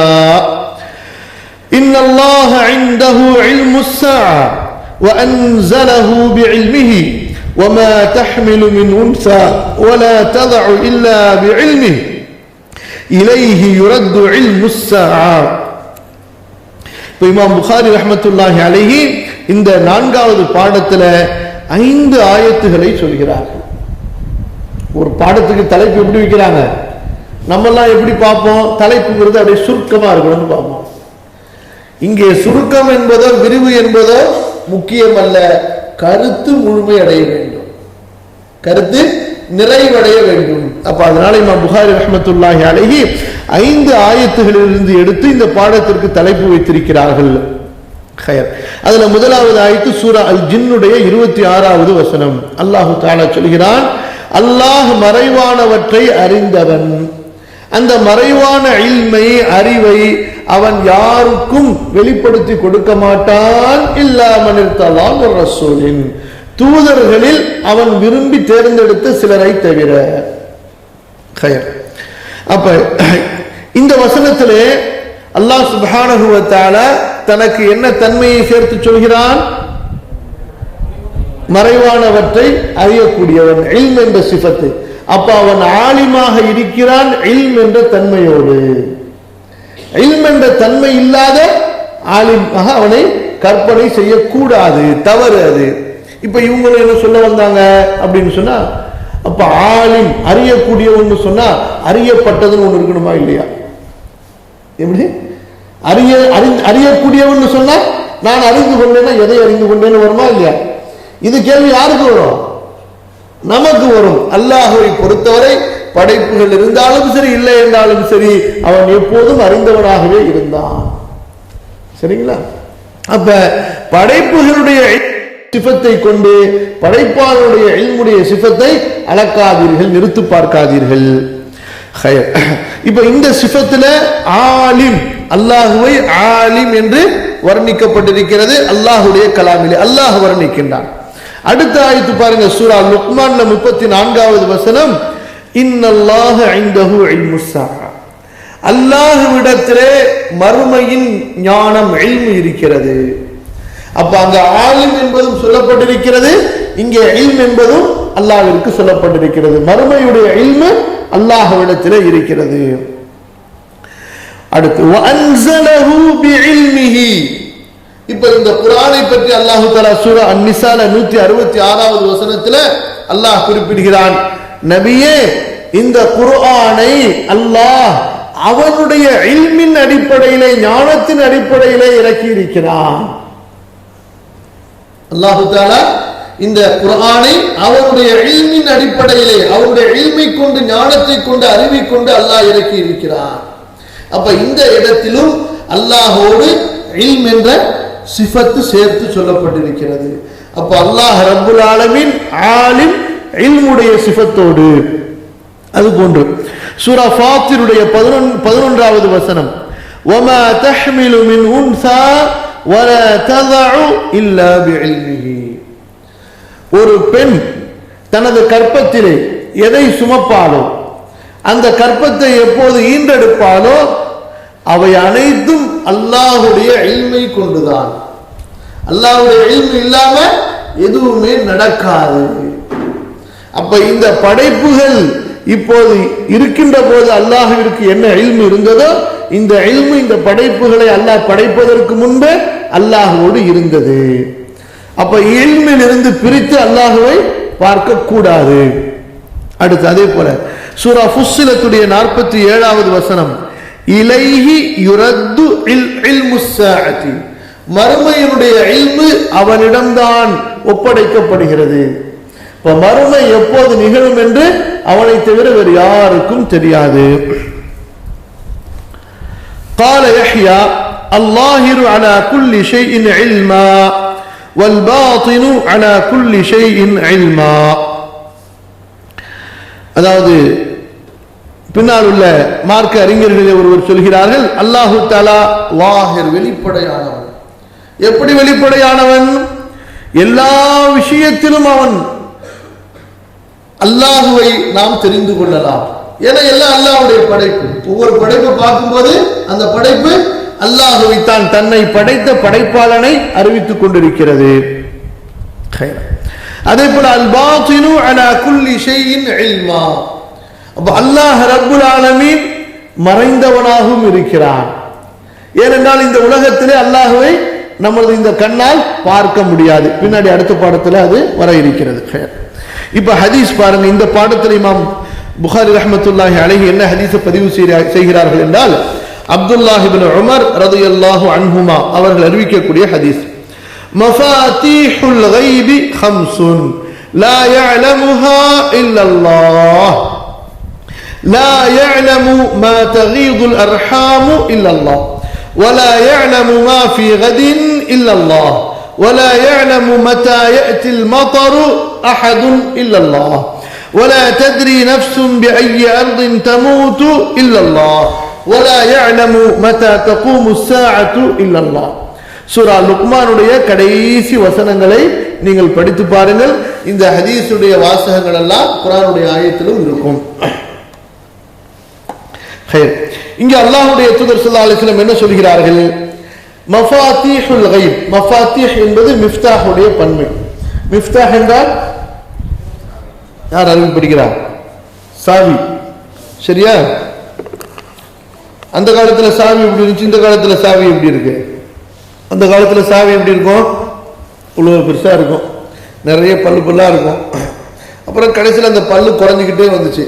இன்னல்லாஹ இன்தஹு இல்முஸ் ஸாஅ وأنزله بعلمه وما تحمل من أنثى ولا تضع إلا بعلمه إليه يرد علم الساعة. இமாம் புகாரி ரஹ்மத்துல்லாஹி அலைஹி இந்த 4வது பாடத்துல 5 ஆயத்துகளை சொல்கிறார்கள். ஒரு பாடத்துக்கு தலைப்பு எப்படி வைக்கிறாங்க? நம்ம எல்லாம் எப்படி பார்ப்போம்? தலைப்புங்கிறது அப்படியே சுருக்கமா இருக்கணும்னு பார்ப்போம். இங்கே சுருக்கம் என்பதோ விரிவு என்பதோ முக்கியம் அல்ல, கருத்து முழுமை அடைய வேண்டும், கருத்து நிறைவடைய வேண்டும். அப்ப அதனால இமாம் புகாரி ரஹ்மத்துல்லாஹி அலைஹி 5 ஆயத்துகளிலிருந்து எடுத்து இந்த பாடத்திற்கு தலைப்பு வைத்திருக்கிறார்கள். அதுல முதலாவது ஆயத்து சூரா அல் ஜின்னுடைய 26வது வசனம். அல்லாஹு தஆலா சொல்கிறான், அல்லாஹ் மறைவானவற்றை அறிந்தவன், அந்த மறைவான இல்மை அறிவை அவன் யாருக்கும் வெளிப்படுத்தி கொடுக்க மாட்டான். இல்லா மன் இர்தலா மிர் ரசூலின், தூதர்களில் அவன் விரும்பி தேர்ந்தெடுத்த சிலரை தவிர. அப்ப இந்த வசனத்திலே அல்லாஹ் சுப்ஹானஹு வ தஆலா தனக்கு என்ன தன்மையை சேர்த்து சொல்கிறான்? மறைவானவற்றை அறியக்கூடியவன், இல்ம் என்ற சிஃபத்து. அப்ப அவன் ஆலிமாக இருக்கிறான் இல்ம் என்ற தன்மையோடு. இல்ம் என்ற தன்மை இல்லாத ஆலிமாக அவனை கற்பனை செய்யக்கூடாது, தவறு அது. இப்ப இவங்களும் என்ன சொல்ல வந்தாங்க அப்படின்னு சொன்னா, அப்ப ஆலிம் அறியக்கூடியவன்னு சொன்னா அறியப்பட்டதுன்னு ஒண்ணு இருக்கணுமா இல்லையா? எப்படி அறியக்கூடியவன்னு சொன்னா நான் அறிந்து கொண்டேன்னா எதை அறிந்து கொண்டேன்னு வருமா இல்லையா? இது கேள்வி யாருக்கு வரும்? நமக்கு வரும். அல்லாஹ்வை பொறுத்தவரை படைப்புகள் இருந்தாலும் சரி இல்லை என்றாலும் சரி அவன் எப்போதும் அறிந்தவனாகவே இருந்தான். சரிங்களா? அப்ப படைப்புகளுடைய சிஃபத்தை கொண்டு படைப்பாளருடைய இல்முடைய சிஃபத்தை அளக்காதீர்கள், நிறுத்து பார்க்காதீர்கள். இப்ப இந்த சிஃபத்துல ஆலிம், அல்லாஹுவை ஆலிம் என்று வர்ணிக்கப்பட்டிருக்கிறது. அல்லாஹுடைய கலாமிலே அல்லாஹ் வர்ணிக்கின்றான். அடுத்த ஆயத்து பாருங்க, சூரா லுக்மான்ல 34வது வசனம், இன்னல்லாஹ இன்தஹு இல்முஸ் ஸாஅ, அல்லாஹ்விடத்திலே மறுமையின் ஞானம் இல்மு இருக்கிறது. அப்ப அங்க ஆலிம் என்பதும் சொல்லப்பட்டிருக்கிறது, இங்கே இல்ம் என்பதும் அல்லாஹ்விற்கு சொல்லப்பட்டிருக்கிறது. மறுமையுடைய இல்மு அல்லாஹ்விடத்திலே இருக்கிறது. அடுத்து வஅன்ஸலஹு பிஇல்மிஹி. இப்ப இந்த குர்ஆனை பற்றி அல்லாஹ் தஆலா சூரா அன்-நிசால 166வது வசனத்துல அல்லாஹ் குறிப்பிடுகிறான், நபியே இந்த குர்ஆனை அல்லாஹ் அவனுடைய இல்மின் அடிப்படையிலே, ஞானத்தின் அடிப்படையிலே இறக்கி இருக்கிறான். அல்லாஹு தஆலா இந்த குர்ஆனை அவருடைய இல்மின் அடிப்படையிலே, அவருடைய இல்மை கொண்டு, ஞானத்தை கொண்டு, அறிவை கொண்டு அல்லாஹ் இறக்கி இருக்கிறான். அப்ப இந்த இடத்திலும் அல்லாஹோடு இல்ம் என்ற சிஃபத்து சேர்த்து சொல்லப்பட்டிருக்கிறது. அப்ப அல்லாஹ் ரப்புல் ஆலமீன் ஆலிம், இல்முடைய சிஃபத்தோடு. அதுபோன்று சூரா ஃபாத்திருடைய 11வது வசனம், வமா தஹ்மிலு மின் உன்ஸா வலா ததஉ இல்லா பிஇல்மிஹி. ஒரு பெண் தனது கர்ப்பத்திலே எதை சுமப்பாலோ, அந்த கர்ப்பத்தை எப்போது ஈன்றெடுப்பாலோ, அவை அனைத்தும் அல்லாஹுடைய இல்மை கொண்டுதான். அல்லாஹுடைய இல்மு இல்லாம எதுவுமே நடக்காது. அப்ப இந்த படைப்புகள் இப்போது இருக்கின்ற போது அல்லாஹ்விற்கு என்ன இல்மு இருந்ததோ, இந்த இல்மு இந்த படைப்புகளை அல்லாஹ் படைப்பதற்கு முன்பே அல்லாஹ்வோடு இருந்தது. அப்ப இல்மில் இருந்து பிரித்து அல்லாஹ்வை பார்க்க கூடாது. அடுத்து அதே போல சூரா ஃபுஸ்ஸிலத்துடைய 47வது வசனம், இலைஹி யுரத்து இல்முஸ் ஸாஅத்தி, மறுமையினுடைய இல்மு அவனிடம்தான் ஒப்படைக்கப்படுகிறது. இப்ப மறுமை எப்போது நிகழும் என்று அவனை தவிர வேறு யாருக்கும் தெரியாது. قال يحيى الظاهر على كل شيء علما والباطن على كل شيء علما. அதாவது பின்னால் உள்ள மார்க்க அறிஞர்களே ஒருவர் சொல்கிறார்கள், அல்லாஹு தஆலா லாஹிர், வெளிப்படையானவன். எப்படி வெளிப்படையானவன்? எல்லா விஷயத்திலும் அவன் அல்லாஹுவை நாம் தெரிந்து கொள்ளலாம். ஏன்னா எல்லாம் அல்லாஹ்வுடைய படைப்பு. ஒவ்வொரு படைப்பை பார்க்கும்போது அந்த படைப்பு அல்லாஹுவை தான், தன்னை படைத்த படைப்பாளனை அறிவித்துக் கொண்டிருக்கிறது. அதே போல அல் பாத்தினு அலா குல்லி ஷைஇன் இல்மா. அப்ப அல்லாஹ் ரப்புல் ஆலமீன் மறைந்தவனாகவும் இருக்கிறான். ஏனென்றால் இந்த உலகத்திலே அல்லாஹுவை நமது இந்த கண்ணால் பார்க்க முடியாது. பின்னாடி அடுத்த பாடத்தில் அது வர இருக்கிறது. இப்ப ஹதீஸ் பாருங்க. இந்த பாடத்தில் இமாம் புகாரி ரஹ்மத்துல்லாஹி அலைஹி என்ன ஹதீஸை பதிவு செய்கிறார்கள் என்றால், அப்துல்லாஹ் இப்னு உமர் ரலியல்லாஹு அன்ஹுமா அவர்கள் அறிவிக்கக்கூடிய ஹதீஸ், மஃபாத்தீஹுல் கைபி ஹம்ஸுன் லா يعلمها إلا الله لا يعلم ما تغيض الأرحام إلا الله ولا يعلم ما في غد إلا الله ولا يعلم متى يأتي المطر أحد إلا الله ولا تدري نفس بأي أرض تموت إلا الله ولا يعلم متى تقوم الساعة إلا الله. சூரா லுக்மானுடைய கடைசி வசனங்களை நீங்கள் படித்து பாருங்கள். இந்த ஹதீஸுடைய வாசகங்கள் எல்லாம் குர்ஆனுடைய ஆயத்திலும் இருக்கும். இங்க அல்லாஹ்வுடைய தூதர் ஸல்லல்லாஹு அலைஹி வஸல்லம் என்ன சொல்கிறார்கள்? மஃபாத்தீஹுல் கைப். மஃபாத்தீஹ் என்பது மிஃப்தாஹுடைய பன்மை. மிஃப்தாஹ் என்றால் யார் அறிவு படிக்கிறார்? சாவி. சரியா? அந்த காலத்துல சாவி எப்படி இருந்துச்சு, இந்த காலத்துல சாவி எப்படி இருக்கு? அந்த காலத்துல சாவி எப்படி இருக்கும்? இவ்வளவு பெருசா இருக்கும், நிறைய பல்லு பல்லா இருக்கும். அப்புறம் கடைசியில் அந்த பல்லு குறைஞ்சிக்கிட்டே வந்துச்சு,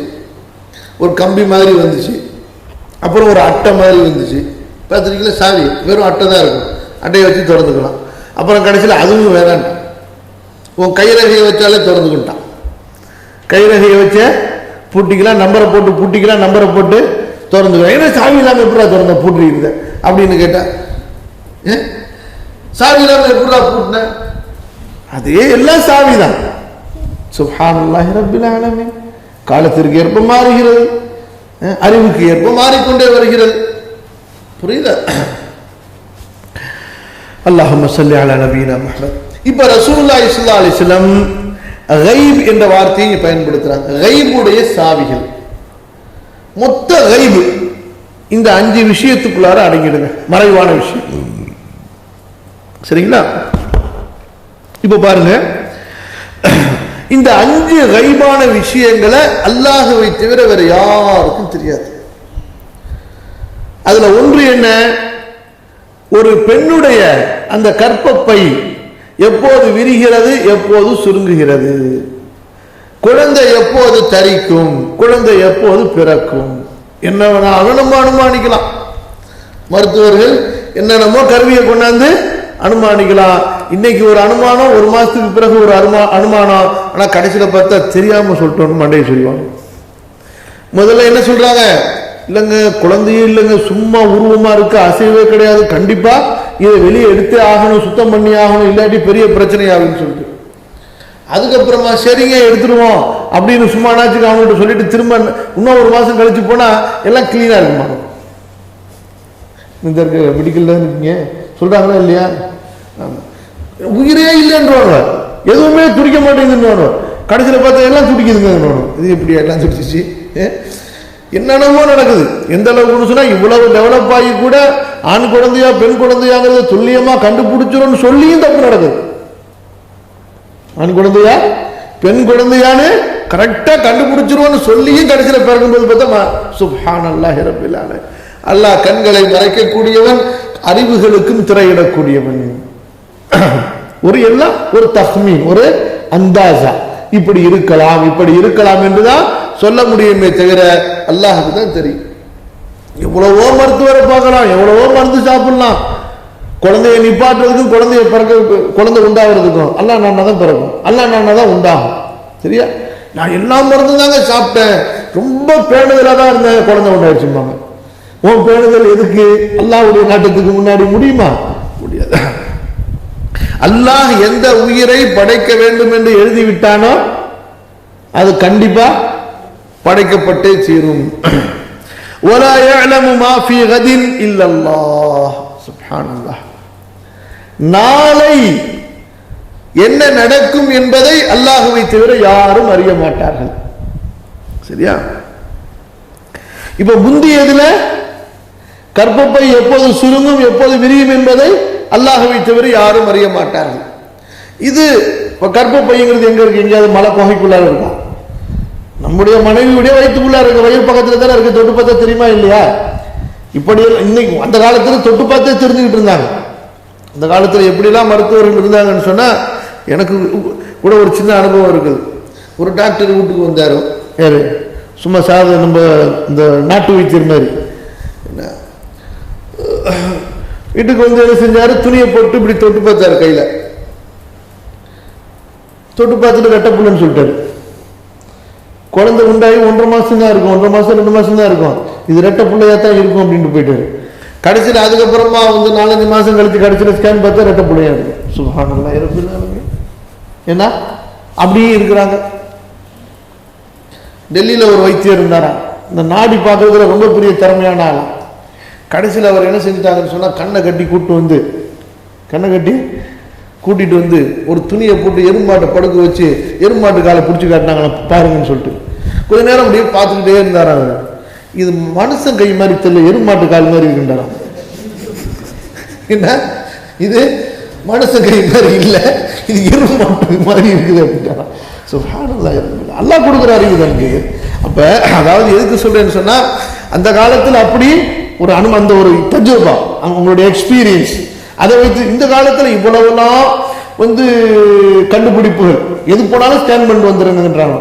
ஒரு கம்பி மாதிரி வந்துச்சு, அப்புறம் ஒரு அட்டை மாதிரி வந்துச்சு. பார்த்துருக்கீங்களா? சாவி வெறும் அட்டை தான் இருக்கும், அட்டையை வச்சு திறந்துக்கலாம். அப்புறம் கடைசியில் அதுவும் வேணான்ட்டான், உன் கைரகையை வச்சாலே திறந்துக்கிட்டான். கைரகையை வச்ச பூட்டிக்கலாம், நம்பரை போட்டு பூட்டிக்கலாம், நம்பரை போட்டு திறந்துக்கலாம். ஏன்னா சாவி இல்லாமல் எப்படா திறந்த பூட்டிருக்குது அப்படின்னு கேட்டா, சாவி இல்லாமல் எப்படா பூட்டின? அதே எல்லாம் சாவி தான். சுப்ஹானல்லாஹி ரப்பில் ஆலமீன். காலத்திற்கு ஏற்ப மாறுகிறது, அறிவுக்கு ஏற்ப மாறிக்கொண்டே வருகிறது. புரியுதா? அல்லாஹும்ம ஸல்லி அலா நபியினா முஹம்மத். இப்ப ரசூலுல்லாஹி ஸல்லல்லாஹு அலைஹி வஸல்லம் கைப் என்ற வார்த்தையை பயன்படுத்துறாங்க. கைபுடைய சாவிகள், மொத்த கைபு இந்த 5 விஷயத்துக்குள்ளார அடங்கிடுங்க, மறைவான விஷயம். சரிங்களா? இப்ப பாருங்க, இந்த 5 கைபான விஷயங்களை அல்லாஹ்வை தவிர வேற யாருக்கும் தெரியாது. அதுல ஒன்று என்ன? ஒரு பெண்ணுடைய அந்த கர்ப்பப்பை எப்போது விரிகிறது, எப்போது சுருங்குகிறது, குழந்தை எப்போது தரிக்கும், குழந்தை எப்போது பிறக்கும், என்ன வேணாலும் நம்ம அனுமானிக்கலாம். மருத்துவர்கள் என்னென்னமோ கருவியை கொண்டாந்து அனுமானிக்கலாம். இன்னைக்கு ஒரு அனுமானம், ஒரு மாசத்துக்கு பிறகு ஒரு அனுமானம். ஆனா கடைசியில பார்த்தா தெரியாம சொல்லிட்டோம்னு மண்டையை சொல்லுவாங்க. முதல்ல என்ன சொல்றாங்க, இல்லைங்க குழந்தையே இல்லைங்க, சும்மா உருவமா இருக்கு, அசைவே கிடையாது, கண்டிப்பா இதை வெளியே எடுத்தே ஆகணும், சுத்தம் பண்ணி ஆகணும், இல்லாட்டி பெரிய பிரச்சனை ஆகுன்னு சொல்லிட்டு அதுக்கப்புறமா சரிங்க எடுத்துருவோம் அப்படின்னு சும்மா நாச்சுக்கு அவங்கள்ட்ட சொல்லிட்டு திரும்ப இன்னும் ஒரு மாசம் கழிச்சு போனா எல்லாம் கிளீனா இருக்குமா. இந்த மெடிக்கல்ல இருக்கீங்க சொல்றாங்களா இல்லையா, உயிரே இல்லைன்றவாங்க, எதுவுமே துடிக்க மாட்டேங்குதுன்னு கடைசியில் பார்த்தா எல்லாம் துடிக்குதுங்க. இது எப்படி எல்லாம் துடிச்சிச்சு, என்னென்னமோ நடக்குது. எந்த அளவுக்குன்னு சொன்னா இவ்வளவு டெவலப் ஆகி கூட ஆண் குழந்தையா பெண் குழந்தையாங்கிறத துல்லியமா கண்டுபிடிச்சிடும் சொல்லியும் தப்பு நடக்குது. ஆண் குழந்தையா பெண் குழந்தையான்னு கரெக்டா கண்டுபிடிச்சிருவோன்னு சொல்லியும் கடைசியில் பிறகும்போது பார்த்தா சுப்ஹானல்லாஹி ரப்பில் ஆலமீன், அல்லாஹ் கண்களை மறைக்கக்கூடியவன், அறிவுகளுக்கும் திரையிடக்கூடியவன். ஒரு எல்லாம் ஒரு தஹ்மீன், ஒரு அந்தாசா, இப்படி இருக்கலாம் இப்படி இருக்கலாம் என்றுதான் சொல்ல முடியுமே தவிர அல்லாஹுக்கு தான் தெரியும். எவ்வளவோ மருத்துவரை பார்க்கலாம், எவ்வளவோ மருந்து சாப்பிடலாம், குழந்தைய நிப்பாட்டுறதுக்கும் குழந்தைய பிறக்க குழந்தை உண்டாகிறதுக்கும் அல்லா நானா தான் பிறக்கும், அல்லா நானா தான் உண்டாகும். சரியா, நான் எல்லா மருந்து தாங்க சாப்பிட்டேன், ரொம்ப பேணுதலாக தான் இருந்தேன், குழந்தை உண்டாயிடுச்சுப்பாங்க. உன் பேணுதல் எதுக்கு? அல்லாஹ்வுடைய நாட்டத்துக்கு முன்னாடி முடியுமா? முடியாது. அல்லாஹ் எந்த உயிரை படைக்க வேண்டும் என்று எழுதிவிட்டானோ அது கண்டிப்பா படைக்கப்பட்டே தீரும். وَلَا يَعْلَمُ مَا فِي غَدٍ إِلَّا اللَّهُ. சுப்ஹானல்லாஹ். நாளை என்ன நடக்கும் என்பதை அல்லாஹ்வை தவிர யாரும் அறிய மாட்டார்கள். சரியா, இப்ப முந்தியதுல கர்ப்பப்பை எப்போது சுருங்கும் எப்போது விரியும் என்பதை அல்லாஹ்வை தவிர யாரும் அறிய மாட்டார்கள். இது கர்ப்பப்பைங்கிறது எங்க இருக்கு? எங்கேயாவது மலை குகைக்குள்ளார இருக்கும். நம்முடைய மனைவியுடைய வயிற்றுக்குள்ளார இருக்க, வயிறு பக்கத்துல தானே இருக்கு, தொட்டு பார்த்தா தெரியுமா இல்லையா? இப்படி இன்னைக்கு அந்த காலத்துல தொட்டு பார்த்தே தெரிஞ்சுக்கிட்டு இருந்தாங்க. அந்த காலத்துல எப்படிலாம் மருத்துவர்கள் இருந்தாங்கன்னு சொன்னா எனக்கு கூட ஒரு சின்ன அனுபவம் இருக்குது. ஒரு டாக்டர் வீட்டுக்கு வந்தாரு, யாரு சும்மா சாத நம்ம இந்த நாட்டு வைத்தியர் மாதிரி, வீட்டுக்கு வந்து என்ன செஞ்சாரு, துணியை போட்டு இப்படி தொட்டு பார்த்தாரு, கையில தொட்டு பார்த்துட்டு வெட்டப்புள்ளன்னு சொல்லிட்டாரு. குழந்தை உண்டாகி 1.5 மாசம் தான் இருக்கும், 1.5 மாசம் 2 மாசம் தான் இருக்கும், இது ரெட்டை பிள்ளையா தான் இருக்கும் அப்படின்ட்டு போயிட்டாரு. கடைசியில் அதுக்கப்புறமா வந்து 4-5 மாசம் கழிச்சு கடைசியில் ஸ்கேன் பார்த்தா ரெட்டை பிள்ளையா இருக்கு. சுப்ஹானல்லாஹ் ரப்பில் என்ன அப்படியே இருக்கிறாங்க. டெல்லியில ஒரு வைத்தியர் இருந்தாரா, இந்த நாடி பார்க்கறதுல ரொம்ப பெரிய திறமையான ஆளா. கடைசியில் அவர் என்ன செஞ்சுட்டாங்கன்னு சொன்னா கண்ணை கட்டி கூட்டிட்டு வந்து ஒரு துணியை போட்டு எருமாட்டை படுக்க வச்சு எருமாட்டு காலை பிடிச்சி காட்டினாங்க பாருங்கன்னு சொல்லிட்டு கொஞ்ச நேரம் அப்படியே பார்த்துக்கிட்டே இருந்தாரா. இது மனுஷன் கை மாதிரி தெரியல, எருமாட்டு கால் மாதிரி இருக்குன்றாராம். என்ன இது மனுஷன் கை மாதிரி இல்லை, இது எருமாட்டு மாதிரி இருக்குது அப்படின்றாராம். சுப்ஹானல்லாஹ், அல்லாஹ் கொடுக்குற அறிவு தான். அப்ப அதாவது எதுக்கு சொல்றேன்னு சொன்னா அந்த காலத்தில் அப்படி ஒரு அந்த ஒரு தஜ்ருபா, அவங்களுடைய எக்ஸ்பீரியன்ஸ், அதை வைத்து இந்த காலத்துல இவ்வளவுலாம் வந்து கண்டுபிடிப்புகள், எது போனாலும் ஸ்கேன் பண்ணிட்டு வந்துருங்கன்றாங்க.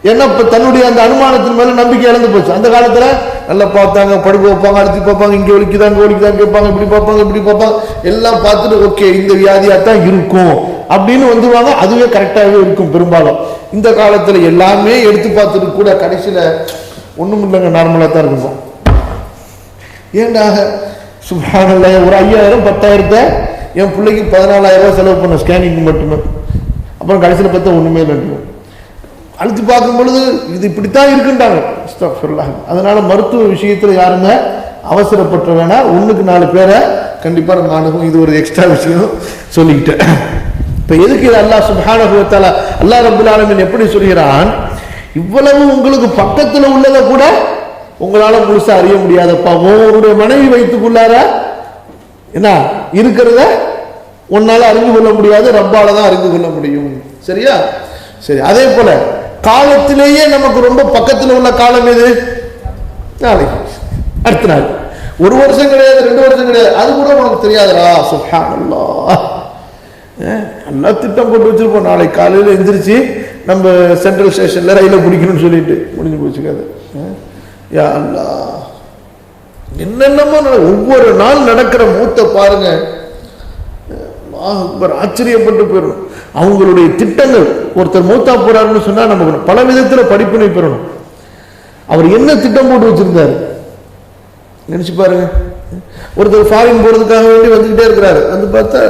ஏன்னா இப்ப தன்னுடைய அந்த அனுமானத்தின் மேல நம்பிக்கை இழந்து போச்சு. அந்த காலத்துல நல்லா பார்த்தாங்க, படுக்க வைப்பாங்க, அழுத்தி பார்ப்பாங்க, இங்க ஒலிக்குதான் இங்க ஒலிக்குதான் கேட்பாங்க, இப்படி பார்ப்பாங்க, எல்லாம் பார்த்துட்டு ஓகே இந்த வியாதியாத்தான் இருக்கும் அப்படின்னு வந்துருவாங்க. அதுவே கரெக்டாகவே இருக்கும் பெரும்பாலும். இந்த காலத்துல எல்லாமே எடுத்து பார்த்துட்டு கூட கடைசியில ஒண்ணும் இல்லைங்க, நார்மலா தான் இருக்கும். ஏண்டாக சுப்ஹானல்லாஹ், ஒரு 5000 10,000 என் பிள்ளைக்கு 14,000 ரூபாய் செலவு பண்ண ஸ்கேனிங் மட்டுமே. அப்புறம் கடைசியில் பார்த்தா ஒண்ணுமே இல்லை. அழுத்தி பார்க்கும் பொழுது இது இப்படித்தான் இருக்குன்றாங்க. அதனால மருத்துவ விஷயத்துல யாருங்க அவசரப்பட்ட வேணா, 1க்கு 4 பேரை கண்டிப்பா நம்ம அணுகும். இது ஒரு எக்ஸ்ட்ரா விஷயம் சொல்லிக்கிட்டேன். இப்ப எதுக்கு இது அல்லாஹ் சுப்ஹானஹு வ தஆலா அல்லாஹ் ரப்பல் ஆலமீன் எப்படி சொல்கிறான், இவ்வளவு உங்களுக்கு பக்கத்துல உள்ளதை கூட உங்களால முழுசா அறிய முடியாதப்பா, உங்களுடைய மனைவி வைத்துக்குள்ளார என்ன இருக்கிறத உன்னால அறிந்து கொள்ள முடியாது, ரப்பால தான் அறிந்து கொள்ள முடியும். சரியா, சரி. அதே போல காலத்திலேயே நமக்கு ரொம்ப பக்கத்தில் உள்ள காலம் எது? நாளைக்கு, அடுத்த நாள். 1 வருஷம் கிடையாது, 2 வருஷம் கிடையாது, அது கூட உனக்கு தெரியாதுடா. சுப்ஹானல்லாஹ், நல்லா திட்டம் போட்டு வச்சிருப்போம். நாளைக்கு காலையில எந்திரிச்சு நம்ம சென்ட்ரல் ஸ்டேஷன்ல ரயில பிடிக்கணும்னு சொல்லிட்டு முடிஞ்சு போச்சுக்காது. யா அல்லாஹ், என்னென்னமோ ஒவ்வொரு நாள் நடக்கிற மூத்த பாருங்க, ஆச்சரியப்பட்டு போயிடும். அவங்களுடைய திட்டங்கள், ஒருத்தர் மூத்தா போறாருன்னு சொன்னா நமக்கு பல விதத்துல படிப்பினை பெறணும். அவர் என்ன திட்டம் போட்டு வச்சிருந்தாரு நினைச்சு பாருங்க. ஒருத்தர் ஃபாரின் போறதுக்காக வேண்டி வந்துகிட்டே இருக்கிறாரு, வந்து பார்த்தா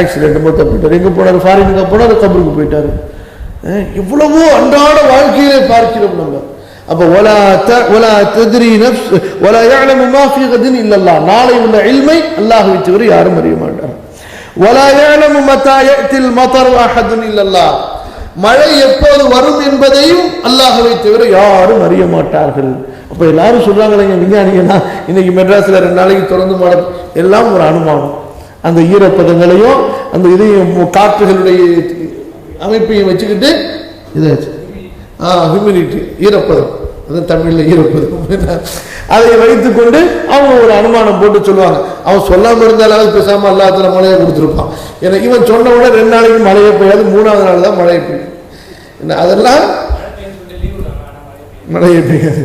ஆக்சிடென்ட் மூத்தா போயிட்டாரு. எங்க போனாரு? ஃபாரினுக்கு போனாரு, கபருக்கு போயிட்டாரு. எவ்வளவோ அன்றாட வாழ்க்கையிலே பார்க்கிறோம் நம்ம. அப்ப வலா தத்ரி நஃப்ஸ் வலா يعلم ما في غد الا الله, நாளை உள்ள இல்மை அல்லாஹ்வை தவிர யாரும் அறிய மாட்டார். வலா يعلم متى ياتي المطر احد الا الله, மழை எப்போது வரும் என்பதையும் அல்லாஹ்வை தவிர யாரும் அறிய மாட்டார்கள். அப்ப எல்லாரும் சொல்றாங்களே விஞ்ஞானிகளா, இன்னைக்கு மெட்ராஸ்ல 2 நாளைக்கு தொடர்ந்து மழை, எல்லாம் ஒரு அனுமானம். அந்த ஈரப்பதங்களையும் அந்த இதையும் காற்றுகளுடைய அமைப்பையும் வச்சுக்கிட்டு இதாச்சு ஹியூமிடிட்டி, ஈரப்பதம், அதான் தமிழ்ல ஈரப்பதம், அதை வைத்துக் கொண்டு அவங்க ஒரு அனுமானம் போட்டு சொல்லுவாங்க. அவன் சொல்லாம இருந்தாலும் பேசாம அல்லாஹ்தால மழையை கொடுத்துருப்பான். ஏன்னா இவன் சொன்ன உடனே 2 நாளைக்கு மழையை பெய்யாது, 3ஆவது நாள் தான் மழை பெய்யும். அதெல்லாம் மழையை பெய்யாது.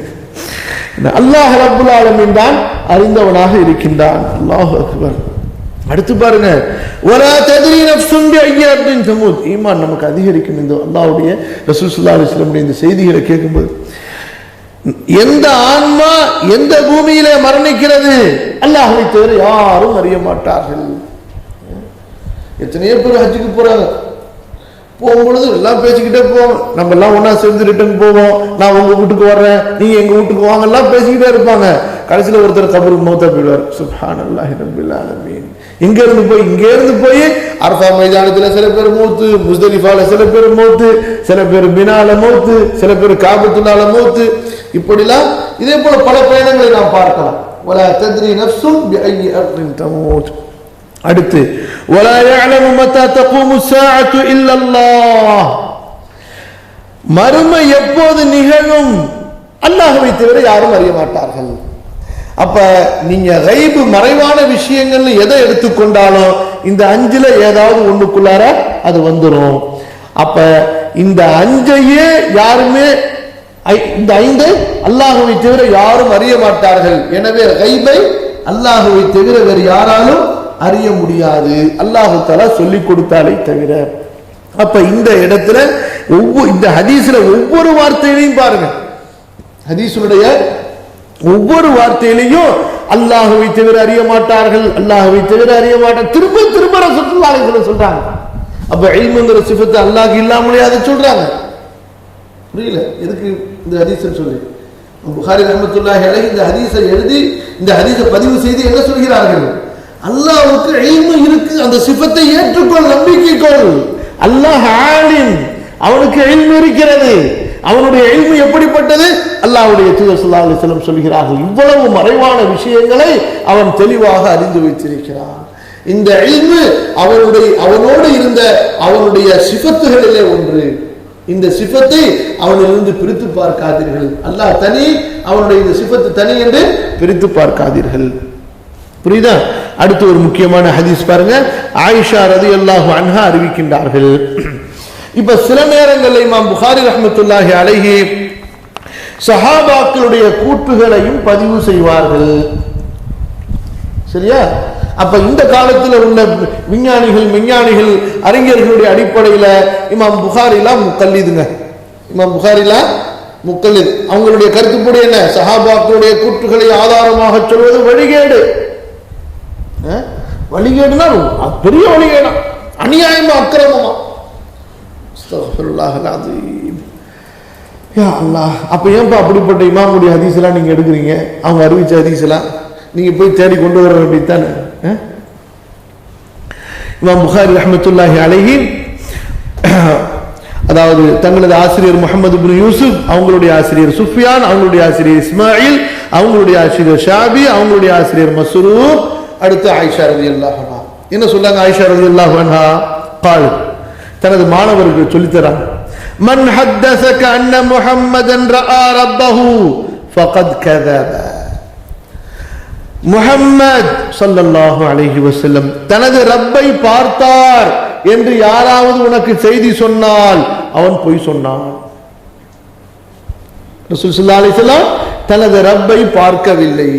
அல்லாஹ் ரப்புல் ஆலமீன் தான் அறிந்தவனாக இருக்கின்றான். அல்லாஹ் அக்பர். அடுத்து பாருங்க, வலா தத்ரி நஃப்ஸுன் பிஅய்யி அர்தின் தமூத். ஈமான் நமக்கு அதிகரிக்கும். இந்த அல்லாஹ்வுடைய ரசூல் ஸல்லல்லாஹு அலைஹி வஸல்லம் இந்த செய்திகளை கேட்கும்போது, எந்த ஆன்மா எந்த பூமியிலே மரணிக்கிறது அல்லாஹ்வை தவிர யாரும் அறிய மாட்டார்கள். எத்தனையோ பேர் ஹஜ்ஜுக்கு போறாங்க, போகும்பொழுது எல்லாம் பேசிக்கிட்டே போவோம். நம்ம எல்லாம் ஒன்னா சேர்ந்து ரிட்டர்ன் போவோம். நான் உங்க வீட்டுக்கு வர்றேன், நீங்க எங்க வீட்டுக்கு வாங்க, எல்லாம் பேசிக்கிட்டே இருப்பாங்க. கடைசியில் ஒருத்தர் கபருக்கு மௌத்தா போயிடுவார். சுப்ஹானல்லாஹி ரப்பில் ஆலமீன். இங்க இருந்து போய் அரஃபா மைதானத்துல சில பேர் மௌத்து, முஸ்தலிஃபால சில பேர் மௌத்து, சில பேர் பினால மௌத்து, சில பேர் காபத்துல்லால மௌத்து. இப்படிலாம் இதே போல பல பயணங்களை நாம் பார்க்கலாம். வலா தத்ரி நஃப்ஸுன் பிஅய்யி அர்தின் தமூத். அடுத்து வலா يعلم متى تقوم الساعة إلا الله, மறுமை எப்போது நிகழும் அல்லாஹ்வை தவிர யாரும் அறிய மாட்டார்கள். அப்ப நீங்க கைபு மறைவான விஷயங்கள்னு எதை எடுத்துக்கொண்டாலும் இந்த 5ல ஏதாவது ஒண்ணுக்குள்ளார அது வந்துடும். அப்ப இந்த 5ஐயே யாருமே, இந்த 5 அல்லாஹ்வை தவிர யாரும் அறிய மாட்டார்கள். எனவே கைபை அல்லாஹ்வை தவிர வேறு யாராலும் அறிய முடியாது, அல்லாஹ் தஆலா சொல்லிக் கொடுத்தாலே தவிர. அப்ப இந்த இடத்துல இந்த ஹதீஸ்ல ஒவ்வொரு வார்த்தையிலையும் பாருங்க, ஹதீஸுடைய ஒவ்வொரு வார்த்தையிலையும் அல்லாஹ்வை தவிர அறிய மாட்டார்கள், அல்லாஹ்வை தவிர அறிய மாட்டார், திரும்ப திரும்ப ரசூலுல்லாஹி அலைஹி வஸல்லம் சொல்றாங்க. அப்ப இல்முங்கிற சிஃபத்து அல்லாஹ்க்கு இல்லாமலே அதை சொல்றாங்க. புரியல எதுக்கு இந்த ஹதீஸை சொல்லி? புகாரி ரஹ்மத்துல்லாஹி அலைஹி இந்த ஹதீஸை எழுதி இந்த ஹதீஸை பதிவு செய்து என்ன சொல்கிறார்கள்? அல்லாஹ்வுக்கு இல்மு இருக்கு, அந்த சிஃபத்தை ஏற்றுக்கொள், நம்பிக்கை கொள். அல்லாஹ் ஆலிம், அவனுக்கு இல்மு இருக்கிறது. அவனுடைய இல்மு எப்படிப்பட்டது? அல்லாஹ்வுடைய தூதர் ஸல்லல்லாஹு அலைஹி வஸல்லம் சொல்கிறார்கள், இவ்வளவு மறைவான விஷயங்களை அவன் தெளிவாக அறிந்து வைத்திருக்கிறான். இந்த இல்மு அவனோடு இருந்த அவனுடைய சிஃபத்துகளிலே ஒன்று. இந்த சிஃபத்தை அவனிலிருந்து பிரித்து பார்க்காதீர்கள். அல்லாஹ் தனி, அவனுடைய இந்த சிஃபத்து தனி என்று பிரித்து பார்க்காதீர்கள். புரியுதா? அடுத்து ஒரு முக்கியமான ஹதீஸ் பாருங்க. ஆயிஷா ரலியல்லாஹு அன்ஹா அறிவிக்கின்றார்கள். இப்ப சில நேரங்களில் இமாம் புகாரி ரஹ்மத்துல்லாஹி அலைஹி சஹாபாக்களுடைய கூற்றுகளையும் பதிவு செய்வார்கள். சரியா? அப்ப இந்த காலத்தில் உள்ள விஞ்ஞானிகள் அறிஞர்களுடைய அடிப்படையில் இமாம் புகாரிலாம் முக்கல்லிதுங்க. இமாம் புகாரிலாம் முக்கல்லித். அவங்களுடைய கருத்துப்படி என்ன? சஹாபாக்களுடைய கூற்றுகளை ஆதாரமாக சொல்வது வழிகேடு. வழிகேடுனா பெரிய வழிகேடா, அநியாயமா, அக்கிரமமா. அப்ப ஏன்பா அப்படிப்பட்ட இமாமுடைய ஹதீஸ் எல்லாம் நீங்க எடுக்கிறீங்க? அவங்க அறிவிச்ச ஹதீஸ் எல்லாம் நீங்க போய் தேடி கொண்டு வர வேண்டியதானே. இமாம் புகாரி ரஹ்மத்துல்லாஹி அலைஹி அதாவது தங்களது ஆசிரியர் முஹம்மது இப்னு யூசுப், அவங்களுடைய ஆசிரியர் சுஃபியான், அவங்களுடைய ஆசிரியர் இஸ்மாயில், அவங்களுடைய ஆசிரியர் ஷாபி, அவங்களுடைய ஆசிரியர் மஸ்ரூக், அடுத்து ஆயிஷா ரலியல்லாஹு அன்ஹா. என்ன சொன்னாங்க? ஆயிஷா ரலியல்லாஹு அன்ஹா قال, தனது மாணவர்களுக்கு சொல்லித் தராங்க, மன் ஹத்தஸக அன்ன முஹம்மதன் ரஆ ரப்பஹு ஃபகத் கதப. முஹம்மத் ஸல்லல்லாஹு அலைஹி வஸல்லம் தனது ரப்பை பார்த்தார் என்று யாராவது உனக்கு செய்தி சொன்னால் அவன் பொய் சொன்னான். ரசூல் ஸல்லல்லாஹு அலைஹி வஸல்லம் தனது ரப்பை பார்க்கவில்லை.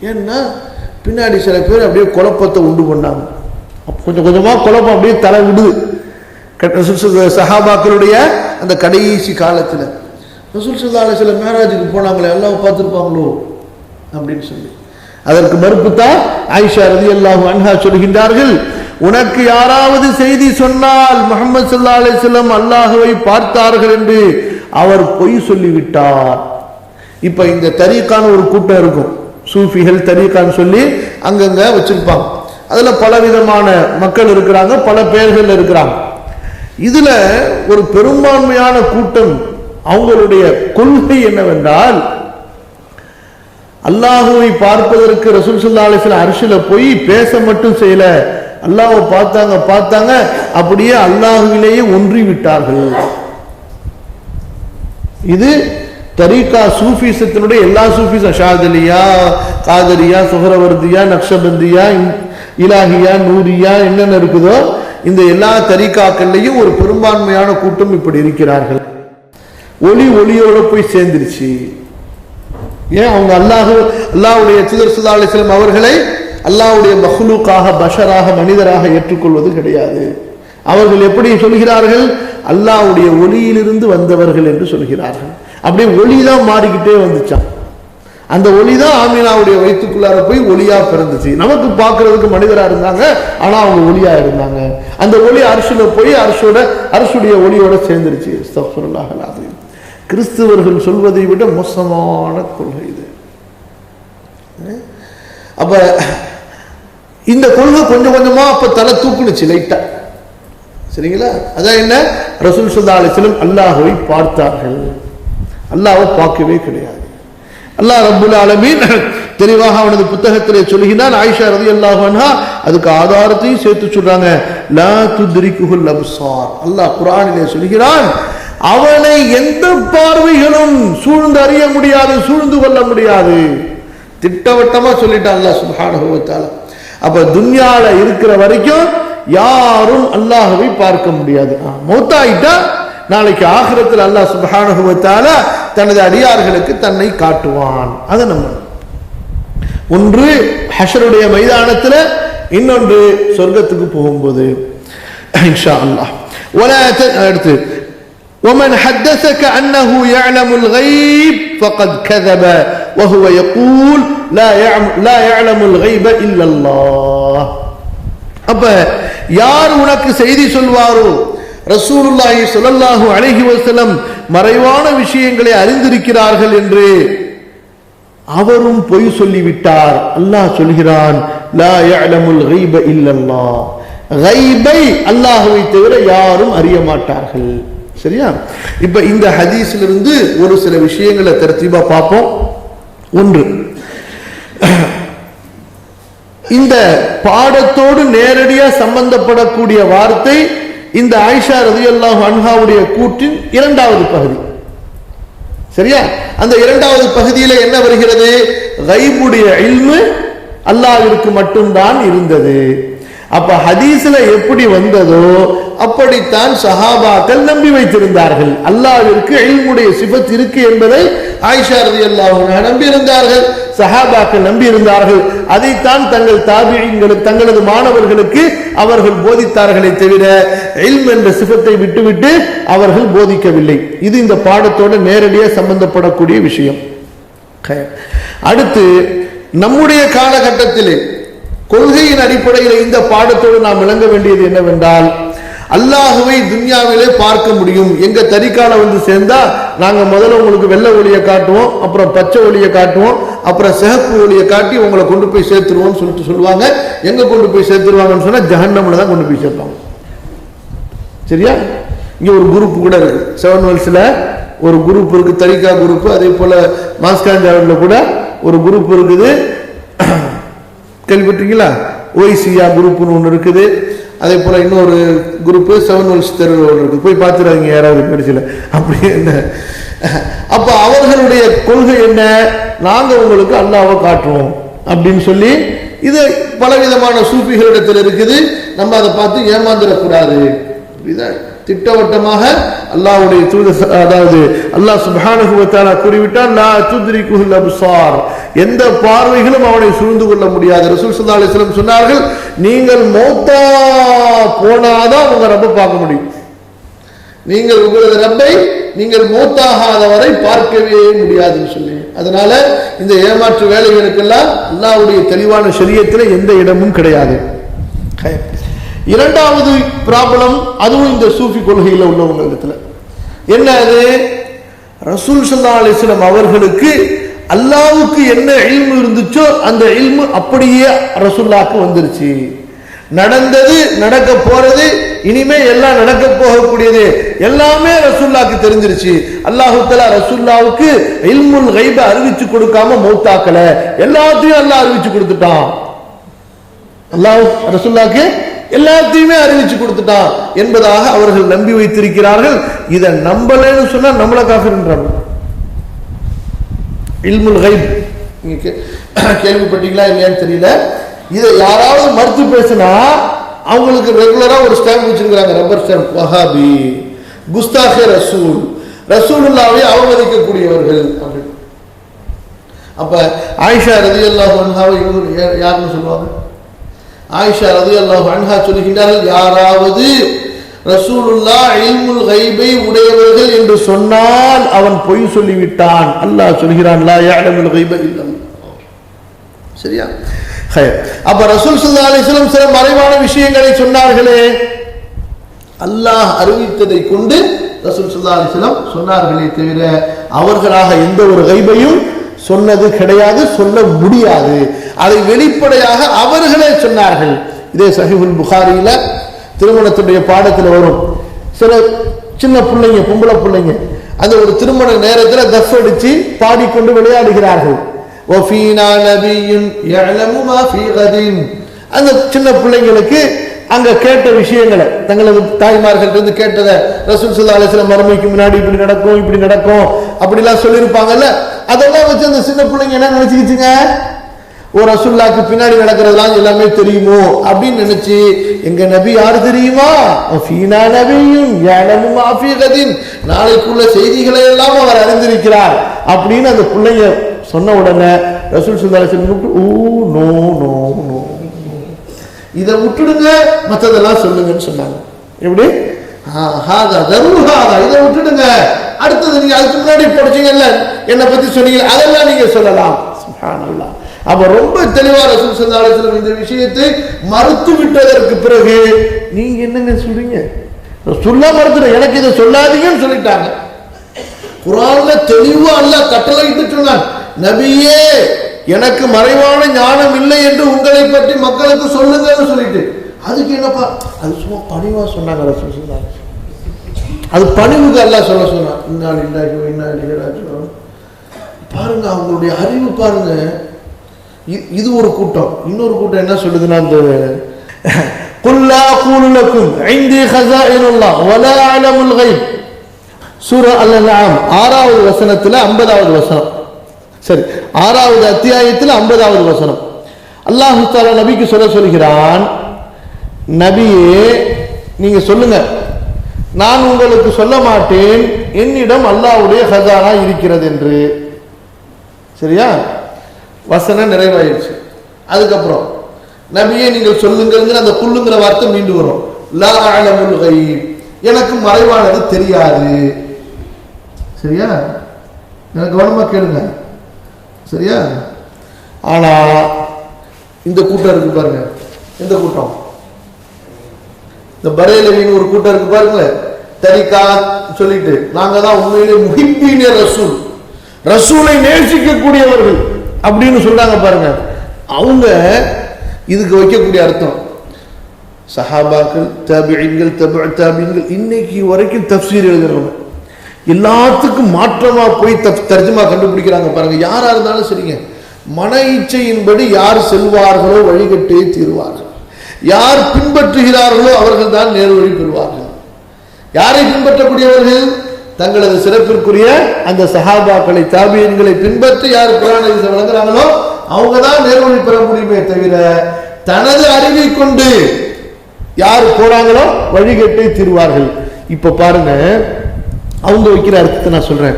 ஏன்னா பின்னாடி சில பேர் அப்படியே குழப்பத்தை உண்டு பண்ணாங்க. கொஞ்சம் கொஞ்சமாக குழப்பம் அப்படியே தலை விடுது சஹாபாக்களுடைய அந்த கடைசி காலத்தில். ரசூல் ஸல்லல்லாஹு அலைஹி வஸல்லம் மேராஜுக்கு போனாங்களே, அல்லாஹ் பார்த்துருப்பாங்களோ அப்படின்னு சொல்லி அதற்கு மறுப்பு தான் ஆயிஷா ரலியல்லாஹு அன்ஹா சொல்கின்றார்கள், உனக்கு யாராவது செய்தி சொன்னால் முஹம்மது ஸல்லல்லாஹு அலைஹி வஸல்லம் அல்லாஹ்வை பார்த்தார்கள் என்று அவர் பொய் சொல்லிவிட்டார். இப்ப இந்த தரீக்கான ஒரு கூட்டம் இருக்கும், சூஃபிகள் தரீக்கான்னு சொல்லி அங்கங்க வச்சிருப்பாங்க. அதுல பலவிதமான மக்கள் இருக்கிறாங்க, பல பெயர்கள் இருக்கிறாங்க. இதுல ஒரு பெரும்பான்மையான கூட்டம் அவங்களுடைய கொள்கை என்னவென்றால், அல்லாஹுவை பார்ப்பதற்கு ரசூல் ஸல்லல்லாஹு அலைஹி வஸல்லம் அர்ஷில போய் பேச மட்டும் செய்யல, அல்லாஹ்வை பார்த்தாங்க, அப்படியே அல்லாஹுவிலேயே ஒன்றி விட்டார்கள். இது தரீகா சூஃபிசத்தினுடைய எல்லா சூஃபிசம், ஷாதிலியா, காதரியா, சுஹரவர்தியா, நக்ஷபந்தியா, இலாஹியா, நூரியா, என்னென்ன இருக்குதோ இந்த எல்லா தரீகாக்கள்லையும் ஒரு பெரும்பான்மையான கூட்டம் இப்படி இருக்கிறார்கள். ஒளியோட போய் சேர்ந்துருச்சு. ஏன் அவங்க அல்லாஹ்வுடைய தூதர் ஸல்லல்லாஹு அலைஹி வஸல்லம் அவர்களை அல்லாஹ்வுடைய மக்லூக்காக, பஷராக, மனிதராக ஏற்றுக்கொள்வது கிடையாது. அவர்கள் எப்படி சொல்கிறார்கள்? அல்லாஹ்வுடைய ஒளியிலிருந்து வந்தவர்கள் என்று சொல்கிறார்கள். அப்படியே ஒளிதான் மாறிக்கிட்டே வந்துச்சான். அந்த ஒளிதான் ஆமீனாவுடைய வயிற்றுக்குள்ளார போய் ஒளியா பிறந்துச்சு. நமக்கு பார்க்கறதுக்கு மனிதரா இருந்தாங்க, ஆனா அவங்க ஒளியா இருந்தாங்க. அந்த ஒளி அர்ஷுல போய் அர்ஷுடைய ஒளியோட சேர்ந்துருச்சு. அஸ்தக்ஃபிருல்லாஹ் அல்-அஸீம். கிறிஸ்தவர்கள் சொல்வதை விட மோசமான கொள்கை இது. அப்ப இந்த கொள்கை கொஞ்சம் கொஞ்சமா அப்ப தலை தூக்குனுச்சு லைட்டா, சரிங்களா? அதான் என்ன, ரசூல் ஸல்லல்லாஹு அலைஹி வஸல்லம் அல்லாஹ்வை பார்த்தார்கள், அல்லாஹ்வை பார்க்கவே கிடையாது. அல்லாஹ் ரப்புல் ஆலமீன் தெளிவாக அவனது புத்தகத்திலே சொல்கிறான். ஆயிஷா ரலியல்லாஹு அன்ஹா அதுக்கு ஆதாரத்தையும் சேர்த்து சொல்றாங்க. லா துத்ரிகுல் அப்சார், அல்லாஹ் குர்ஆனிலே சொல்கிறான், அவனை எந்த பார்வைகளும் சூழ்ந்து அறிய முடியாது, சூழ்ந்து கொள்ள முடியாது. திட்டவட்டமா சொல்லிட்டான் அல்லாஹ் சுப்ஹானஹு வ தஆலா. அப்ப துன்யால இருக்கிற வரைக்கும் யாரும் அல்லாஹ்வை பார்க்க முடியாது. மௌத்தாயிட்டா நாளைக்கு ஆகிரத்தில் அல்லாஹ் சுப்ஹானஹு வ தஆலா தனது அடியார்களுக்கு தன்னை காட்டுவான். அதை நம்ம ஒன்று ஹஷருடைய மைதானத்தில், இன்னொன்று சொர்க்கத்துக்கு போகும்போது இன்ஷா அல்லாஹ். அடுத்து ومن حدثك أنه يعلم الغيب فقد كذب وهو يقول لا يعلم الغيب إلا الله. அப்ப யார் உனக்கு செய்தி சொல்வாரோ, ரசூலுல்லாஹி ஸல்லல்லாஹு அலைஹி வஸல்லம் மறைவான விஷயங்களை அறிந்திருக்கிறார்கள் என்று அவரும் பொய் சொல்லிவிட்டார். அல்லாஹ் சொல்கிறான், லா யஅலமுல் கைப இல்லல்லாஹ், கைபை அல்லாஹ்வை தவிர யாரும் அறிய மாட்டார்கள். சரியா? இப்ப இந்த ஹதீஸிலிருந்து ஒரு சில விஷயங்களை தர்த்தீபா பார்ப்போம். ஒன்று, இந்த பாடத்தோடு நேரடியா சம்பந்தப்படக்கூடிய வார்த்தை இந்த ஆயிஷா ரலியல்லாஹு அன்ஹாவுடைய கூற்றின் இரண்டாவது பகுதி. சரியா? அந்த இரண்டாவது பகுதியில என்ன வருகிறது? கைபுடைய இல்மு அல்லாஹ்விற்கு மட்டும்தான் இருந்தது. அப்ப ஹதீஸ்ல எப்படி வந்ததோ அப்படித்தான் சஹாபாக்கள் நம்பி வைத்திருந்தார்கள். அல்லாஹ்விற்கு இல்முடைய சிஃபத் இருக்கு என்பதை ஆயிஷா ரலியல்லாஹு அன்ஹா நம்பி இருந்தார்கள், சஹாபாக்கள் நம்பி இருந்தார்கள். அதைத்தான் தங்கள் தாபிஈன்களுக்கு, தங்களது மாணவர்களுக்கு அவர்கள் போதித்தார்களே தவிர இல்ம் என்ற சிஃபத்தை விட்டுவிட்டு அவர்கள் போதிக்கவில்லை. இது இந்த பாடத்தோட நேரடியாக சம்பந்தப்படக்கூடிய விஷயம். அடுத்து, நம்முடைய காலகட்டத்திலே கொள்கையின் அடிப்படையில் இந்த பாடத்தோடு நாம் விளங்க வேண்டியது என்னவென்றால், அல்லாஹுவை துன்யாவிலே பார்க்க முடியும். எங்க தரிக்கால வந்து சேர்ந்தா நாங்க முதல்ல உங்களுக்கு வெள்ளை ஒளியை காட்டுவோம், அப்புறம் பச்சை ஒளியை காட்டுவோம், அப்புறம் சிகப்பு ஒளியை காட்டி உங்களை கொண்டு போய் சேர்த்துருவோம் சொல்லிட்டு சொல்லுவாங்க. எங்க கொண்டு போய் சேர்த்துருவாங்கன்னு சொன்னா ஜஹன்னம்ல தான் கொண்டு போய் சேர்ப்பாங்க. சரியா? இங்க ஒரு குரூப் கூட இருக்கு, 7 Wells ஒரு குரூப் இருக்கு, தரிகா குரூப். அதே போல மாஸ்காஞ்சாவில் கூட ஒரு குரூப் இருக்குது, கேள்விப்பட்டீங்களா? ஓய்சியா குரூப்னு ஒன்று இருக்குது. அதே போல இன்னொரு குரூப் 7 Wells தெருவில் இருக்கு, போய் பார்த்துறாங்க யாராவது கடைசியில் அப்படி என்ன. அப்ப அவர்களுடைய கொள்கை என்ன? நாங்க உங்களுக்கு அல்லாஹ்வை காட்டுவோம் அப்படின்னு சொல்லி, இது பலவிதமான சூஃபிகளிடத்தில் இருக்குது. நம்ம அதை பார்த்து ஏமாந்துடக்கூடாது. திட்டவட்டமாக அல்லாஹ்வுடைய தூதர், அதாவது அல்லாஹ் சுப்ஹானஹு வ தஆலா கூறிவிட்டார், லா துத்ரிகுல் அப்சார், எந்த பார்வைகளும் அவனை சூழ்ந்து கொள்ள முடியாது. ரசூல் ஸல்லல்லாஹு அலைஹி வஸல்லம் சொன்னார்கள், நீங்கள் மௌத்தா போனாதான் உங்க ரப்பை பார்க்க முடியும். நீங்கள் உங்களது ரப்பை நீங்கள் மௌத்தாகாத வரை பார்க்கவே முடியாதுன்னு சொல்லி. அதனால இந்த ஏமாற்று வேலைகளுக்கெல்லாம் அல்லாஹ்வுடைய தெளிவான ஷரியத்தில் எந்த இடமும் கிடையாது. இரண்டாவது ப்ராப்ளம், அதுவும் இந்த சூஃபி கொள்கையில் உள்ளவங்க இடத்துல என்ன, அது ரசூல் ஸல்லல்லாஹு அலைஹி வஸல்லம் அவர்களுக்கு அல்லாஹ்வுக்கு என்ன இல்மு இருந்துச்சோ அந்த இல்மு அப்படியே ரசூலுல்லாஹ்க்கு வந்துருச்சு. நடந்தது, நடக்க போறது, இனிமே எல்லாம் நடக்க போகக்கூடியது எல்லாமே ரசூலுல்லாஹ்க்கு தெரிஞ்சிருச்சு. அல்லாஹ் தஆலா ரசூலுல்லாஹ்வுக்கு இல்முல் கைப அறிவிச்சு கொடுக்காம மௌத்தாக்கல, எல்லாத்தையும் அல்லாஹ் அறிவிச்சு கொடுத்துட்டான். அல்லாஹ் ரசூலுல்லாஹ்க்கு எல்லாத்தையுமே அறிவிச்சு கொடுத்துட்டான் என்பதாக அவர்கள் நம்பி வைத்திருக்கிறார்கள். இதை நம்பலன்னு சொன்னா நம்மள காஃபிர்ன்றாங்க. இல்முல் கைப் நீங்க கேள்விப்பட்டீங்களா இல்லையான்னு தெரியல. இதை யாராவது மறுத்து பேசினா அவங்களுக்கு ரெகுலரா ஒரு ஸ்டாம்ப் வச்சிருக்காங்க, ரப்பர் ஸ்டாம்ப், வஹாபி, குஸ்தாஹே ரசூல், ரசூலுல்லாஹ்வை அவமதிக்கக்கூடியவர்கள் அப்படின்னு. அப்ப ஆயிஷா ரலியல்லாஹு அன்ஹாவை யாருன்னு சொல்லுவாங்க? ஆயிஷா ரலியல்லாஹு அன்ஹா சொல்லுகிறார்கள், யாராவது ரசூலுல்லாஹ் இல்முல் கைபை உடையவர்கள் என்று சொன்னால் அவன் பொய் சொல்லிவிட்டான். அல்லாஹ் சொல்கிறான், லா யஅலமுல் கைப இல்லல்லாஹ். சரியா? அப்ப ரசூல் ஸல்லல்லாஹு அலைஹி வஸல்லம் சில மறைவான விஷயங்களை சொன்னார்களே, அல்லாஹ் அறிவித்ததை கொண்டு ரசூல் ஸல்லல்லாஹு அலைஹி வஸல்லம் சொன்னார்களே தவிர அவர்களாக எந்த ஒரு கைபையும் சொன்னது கிடையாது, சொல்ல முடியாது. அதை வெளிப்படையாக அவர்களே சொன்னார்கள். இதே சஹீஹுல் புகாரியில திருமணத்துடைய பாடத்தில் வரும். சில சின்ன பிள்ளைங்க, பொம்பளை பிள்ளைங்க, அந்த ஒரு திருமண நேரத்தில் தஃப் அடிச்சு பாடிக்கொண்டு விளையாடுகிறார்கள். வஃபீனா நபியுன் யஅலமு மா ஃபீ கதின். அந்த சின்ன பிள்ளைங்களுக்கு அங்க கேட்ட விஷயங்களை, தங்களது தாய்மார்கள் இருந்து கேட்டதை, ரசூல் ஸல்லல்லாஹு அலைஹி வஸல்லம் மறுமைக்கு முன்னாடி இப்படி நடக்கும், இப்படி நடக்கும், அப்படிலாம் சொல்லியிருப்பாங்கல்ல, அதெல்லாம் வச்சு அந்த சின்ன பிள்ளைங்க என்ன நினைச்சுக்கிச்சுங்க, ஒரு ரசூலுல்லாஹ்க்கு பின்னாடி நடக்கிறதெல்லாம் எல்லாமே தெரியுமோ அப்படின்னு நினைச்சு, எங்க நபி யாரு தெரியுமா, வஃபீனா நபியுன் யஅலமு மா ஃபீ கதின், நாளைக்குள்ள செய்திகளை எல்லாம் அவர் அறிந்திருக்கிறார் அப்படின்னு அந்த பிள்ளைங்க சொன்ன உடனே ரசூல் ஸல்லல்லாஹு அலைஹி வஸல்லம் ஓ நோ நோ நோ, இதை விட்டுடுங்க, மற்றதெல்லாம் சொல்லுங்கன்னு சொன்னாங்க. எப்படி? இதை விட்டுடுங்க, அடுத்தது நீங்க அதுக்கு முன்னாடி படிச்சீங்கல்ல, என்னை பத்தி சொன்னீங்க, அதெல்லாம் நீங்க சொல்லலாம். சுப்ஹானல்லாஹ். அப்ப ரொம்ப தெளிவா ரசூல் ஸல்லல்லாஹு அலைஹி வஸல்லம் இந்த விஷயத்தை மறுத்து விட்டதற்கு பிறகு நீங்க என்னங்க சொல்றீங்க, சொல்ல மறுத்துட, எனக்கு இதை சொல்லாதீங்கன்னு சொல்லிட்டாங்க. குர்ஆன்ல தெளிவா அல்லாஹ் கட்டளையிட்டு சொன்னான், நபியே எனக்கு மறைவான ஞானம் இல்லை என்று உங்களை பற்றி மக்களுக்கு சொல்லுங்கன்னு சொல்லிட்டு, அதுக்கு என்னப்பா, அது சும்மா பணிவா சொன்னாங்க ரசூல் ஸல்லல்லாஹு அலைஹி வஸல்லம். அது பணிவுக்கு அல்லாஹ் சொல்ல சொன்னான். இன்னா லில்லாஹி வ இன்னா இலைஹி ராஜிஊன். பாருங்க அவங்களுடைய அறிவு பாருங்க. இது ஒரு கூட்டம். இன்னொரு கூட்டம் என்ன சொல்லுதுன்னா, அந்த குல் லா அகூலு லக்கும் இன்தி ஹஸாயினுல்லாஹ் வ லா அலமுல் கைப், சூரா அல்-அன்ஆம் 6வது வசனத்துல 50வது வசனம். சரி, 6வது அத்தியாயத்தில் 50வது வசனம். அல்லாஹ் தஆலா நபிக்கு சொல்கிறான், நபியே நீங்க சொல்லுங்க, நான் உங்களுக்கு சொல்ல மாட்டேன் என்னிடம் அல்லாஹ்வுடைய ஹஸானா இருக்கிறது என்று. சரியா? வசனம் நிறைவாயிருச்சு. அதுக்கப்புறம் நபியே நீங்கள் சொல்லுங்கள், அந்த குல்லுங்கிற வார்த்தை மீண்டும் வரும். லா அலமுல் கைப், எனக்கு மறைவானது தெரியாது. சரியா? எனக்கு கவனமா கேளுங்க. சரியா? ஆனா இந்த கூட்டம் இருக்கு பாருங்க, இந்த கூட்டம், இந்த பரேலவின்னு ஒரு கூட்டம் இருக்கு பாருங்களேன், தரிகா சொல்லிட்டு நாங்க தான் உண்மையிலே முஹிப்பீனே ரசூல், ரசூலை நேசிக்கக்கூடியவர்கள் அப்படின்னு சொல்றாங்க பாருங்க. அவங்க இதுக்கு வைக்கக்கூடிய அர்த்தம், சஹாபாக்கள், தாபிஈன்கள், தபு தாபிஈன்கள், இன்னைக்கு வரைக்கும் தஃப்சீர் எழுதுறவங்க எல்லாத்துக்கும் மாற்றமா போய் தர்ஜுமா கண்டுபிடிக்கிறாங்க பாருங்க. யாரா இருந்தாலும் சரிங்க, மன இச்சையின்படி யார் செல்வார்களோ வழிகட்டே தீர்வார்கள், யார் பின்பற்றுகிறார்களோ அவர்கள் தான் நேர்வழி பெறுவார்கள். யாரை பின்பற்றக்கூடியவர்கள்? தங்களது சிறப்பிற்குரிய அந்த சஹாபாக்களை, தாபியன்களை பின்பற்றி யார் குர்ஆனை வழங்குறாங்களோ அவங்க தான் நேர்வழி பெற முடியுமே தவிர, தனது அறிவை கொண்டு யார் போறாங்களோ வழிகட்டை தீர்வார்கள். இப்ப பாருங்க, அவங்க வைக்கிற அர்த்தத்தை நான் சொல்றேன்.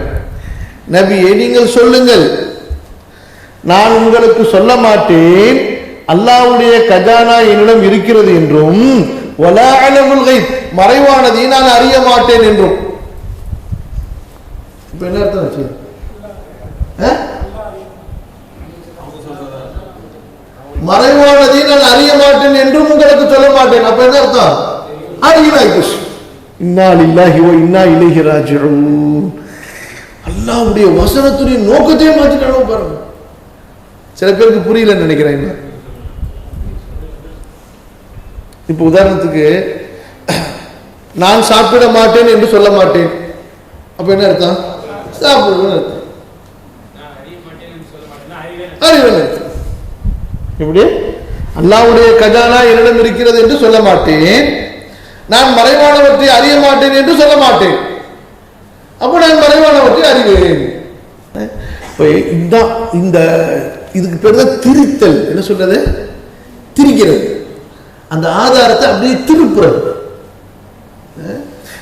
நபியே நீங்கள் சொல்லுங்கள், நான் உங்களுக்கு சொல்ல மாட்டேன் அல்லாஹ்வுடைய கஜானா என்னிடம் இருக்கிறது என்றும் வலா அலமுல் கைப் மறைவானதை நான் அறிய மாட்டேன் என்றும். இப்ப என்ன அர்த்தம் ஆச்சு? மறைவானதை நான் அறிய மாட்டேன் என்றும் உங்களுக்கு சொல்ல மாட்டேன். அப்ப என்ன அர்த்தம்? அறிவாய்க்குஷ் இன்னா லில்லாஹி வ இன்னா இலைஹி ராஜிஊன். அல்லாஹ்வுடைய வசனத்துடைய நோக்கத்தையே மாத்திட்டானோ பாருங்க. சில பேருக்கு புரியலன்னு நினைக்கிறேன். இப்ப உதாரணத்துக்கு நான் சாப்பிட மாட்டேன் என்று சொல்ல மாட்டேன். அப்ப என்ன அர்த்தம்? சாப்பிடுவேன் அர்த்தம். அறிவேன் அர்த்தம். இப்படி அல்லாஹ்வுடைய கஜானா என்னிடம் இருக்கிறது என்று சொல்ல மாட்டேன், நான் மறைவானவற்றை அறிய மாட்டேன் என்று சொல்ல மாட்டேன். அப்ப நான் மறைவானவற்றை அறிவேன். இந்த இதுக்கு பேர் தான் திரித்தல். என்ன சொல்றது? திரிக்கிறது. அந்த ஆதாரத்தை அப்படியே திருப்புறது.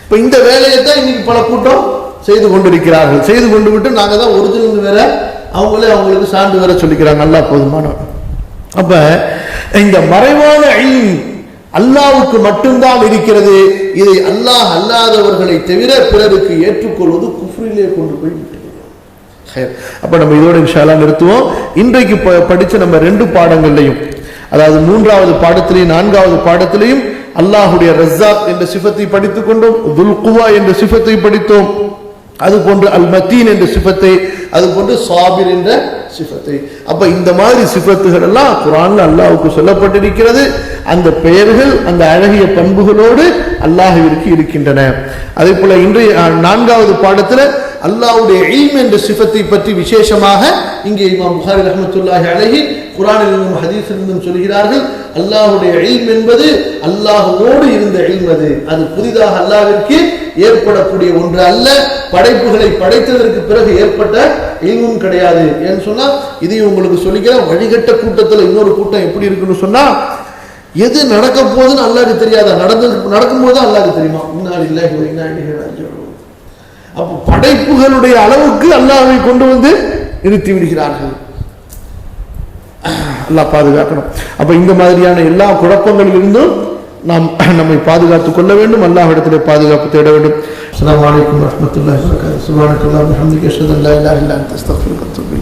இப்ப இந்த வேலையை தான் இன்னைக்கு பல கூட்டம் செய்து கொண்டிருக்கிறார்கள். செய்து கொண்டு விட்டு நாங்க தான் ஒரிஜினல் வேற, அவங்களே அவங்களுக்கு சான்று வேற சொல்லிக்கிறாங்க. நல்லா போதுமானவர். அப்ப இந்த மறைவான இல்ம் அல்லாஹ்வுக்கு மட்டும்தான் இருக்கிறது. இதை அல்லாஹ் அல்லாதவர்களை தவிர பிறருக்கு ஏற்றுக்கொள்வது குஃப்ரிலே கொண்டு போய் விட்டது. அப்ப நம்ம இதோட இன்ஷா அல்லாஹ் நிறுத்துவோம். இன்றைக்கு படிச்ச நம்ம 2 பாடங்கள்லையும், அதாவது 3வது பாடத்திலையும் 4வது பாடத்திலையும் அல்லாஹ்வுடைய ரஸாக் என்ற சிஃபத்தை படித்துக் கொண்டோம், துல் குவா என்ற சிஃபத்தை படித்தோம், அது போன்று அல் மத்தீன் என்ற சிஃபத்தை, அது போன்று சாபிர் என்ற சிஃபத்தை. அப்ப இந்த மாதிரி சிஃபத்துகள் எல்லாம் குர்ஆன்ல அல்லாஹ்வுக்கு சொல்லப்பட்டிருக்கிறது. அந்த பெயர்கள் அந்த அழகிய பண்புகளோடு அல்லாஹ்விற்கு இருக்கின்றன. அதே போல இன்றைய 4வது பாடத்துல அல்லாஹ்வுடைய இல்ம் என்ற சிஃபத்தை பற்றி விசேஷமாக இங்கே இமாம் புகாரி ரஹ்மத்துல்லாஹி அலைஹி குர்ஆனிலும் ஹதீஸிலும் சொல்கிறார்கள். அல்லாஹ்வுடைய இல்ம் என்பது அல்லாஹ்வோடு இருந்த இல்ம். அது புதிதாக அல்லாஹ்விற்கு ஏற்படக்கூடிய ஒன்று அல்ல. படைப்புகளை படைத்ததற்கு பிறகு ஏற்பட்ட இல்மும் கிடையாது. ஏன்னு சொன்னா இதையும் உங்களுக்கு சொல்லிக்கிறேன். வழிகட்ட கூட்டத்தில் இன்னொரு கூட்டம் எப்படி இருக்குன்னு சொன்னா, எது நடக்க போகுதுன்னு அல்லாஹ்வுக்கு தெரியாதா, நடக்கும்போது அல்லாஹ்வுக்கு தெரியுமா. இன்னா லில்லாஹி வ இன்னா இலைஹி ராஜிஊன். அப்ப படைப்புகளுடைய அளவுக்கு அல்லாஹ்வை கொண்டு வந்து நிறுத்தி விடுகிறார்கள். அல்லாஹ் பாதுகாக்கணும். அப்ப இந்த மாதிரியான எல்லா குழப்பங்களில் இருந்தும் நாம் நம்மை பாதுகாத்துக் கொள்ள வேண்டும். அல்லாஹ்விடத்திலே பாதுகாப்பு தேட வேண்டும். அஸ்ஸலாமு அலைக்கும் வரஹ்மத்துல்லாஹி வபரகாத்துஹு. சுப்ஹானக்கல்லாஹு வ பிஹம்திக அஷ்ஹது அன் லா இலாஹா இல்லா அன்த அஸ்தக்ஃபிருக வ அத்தூபு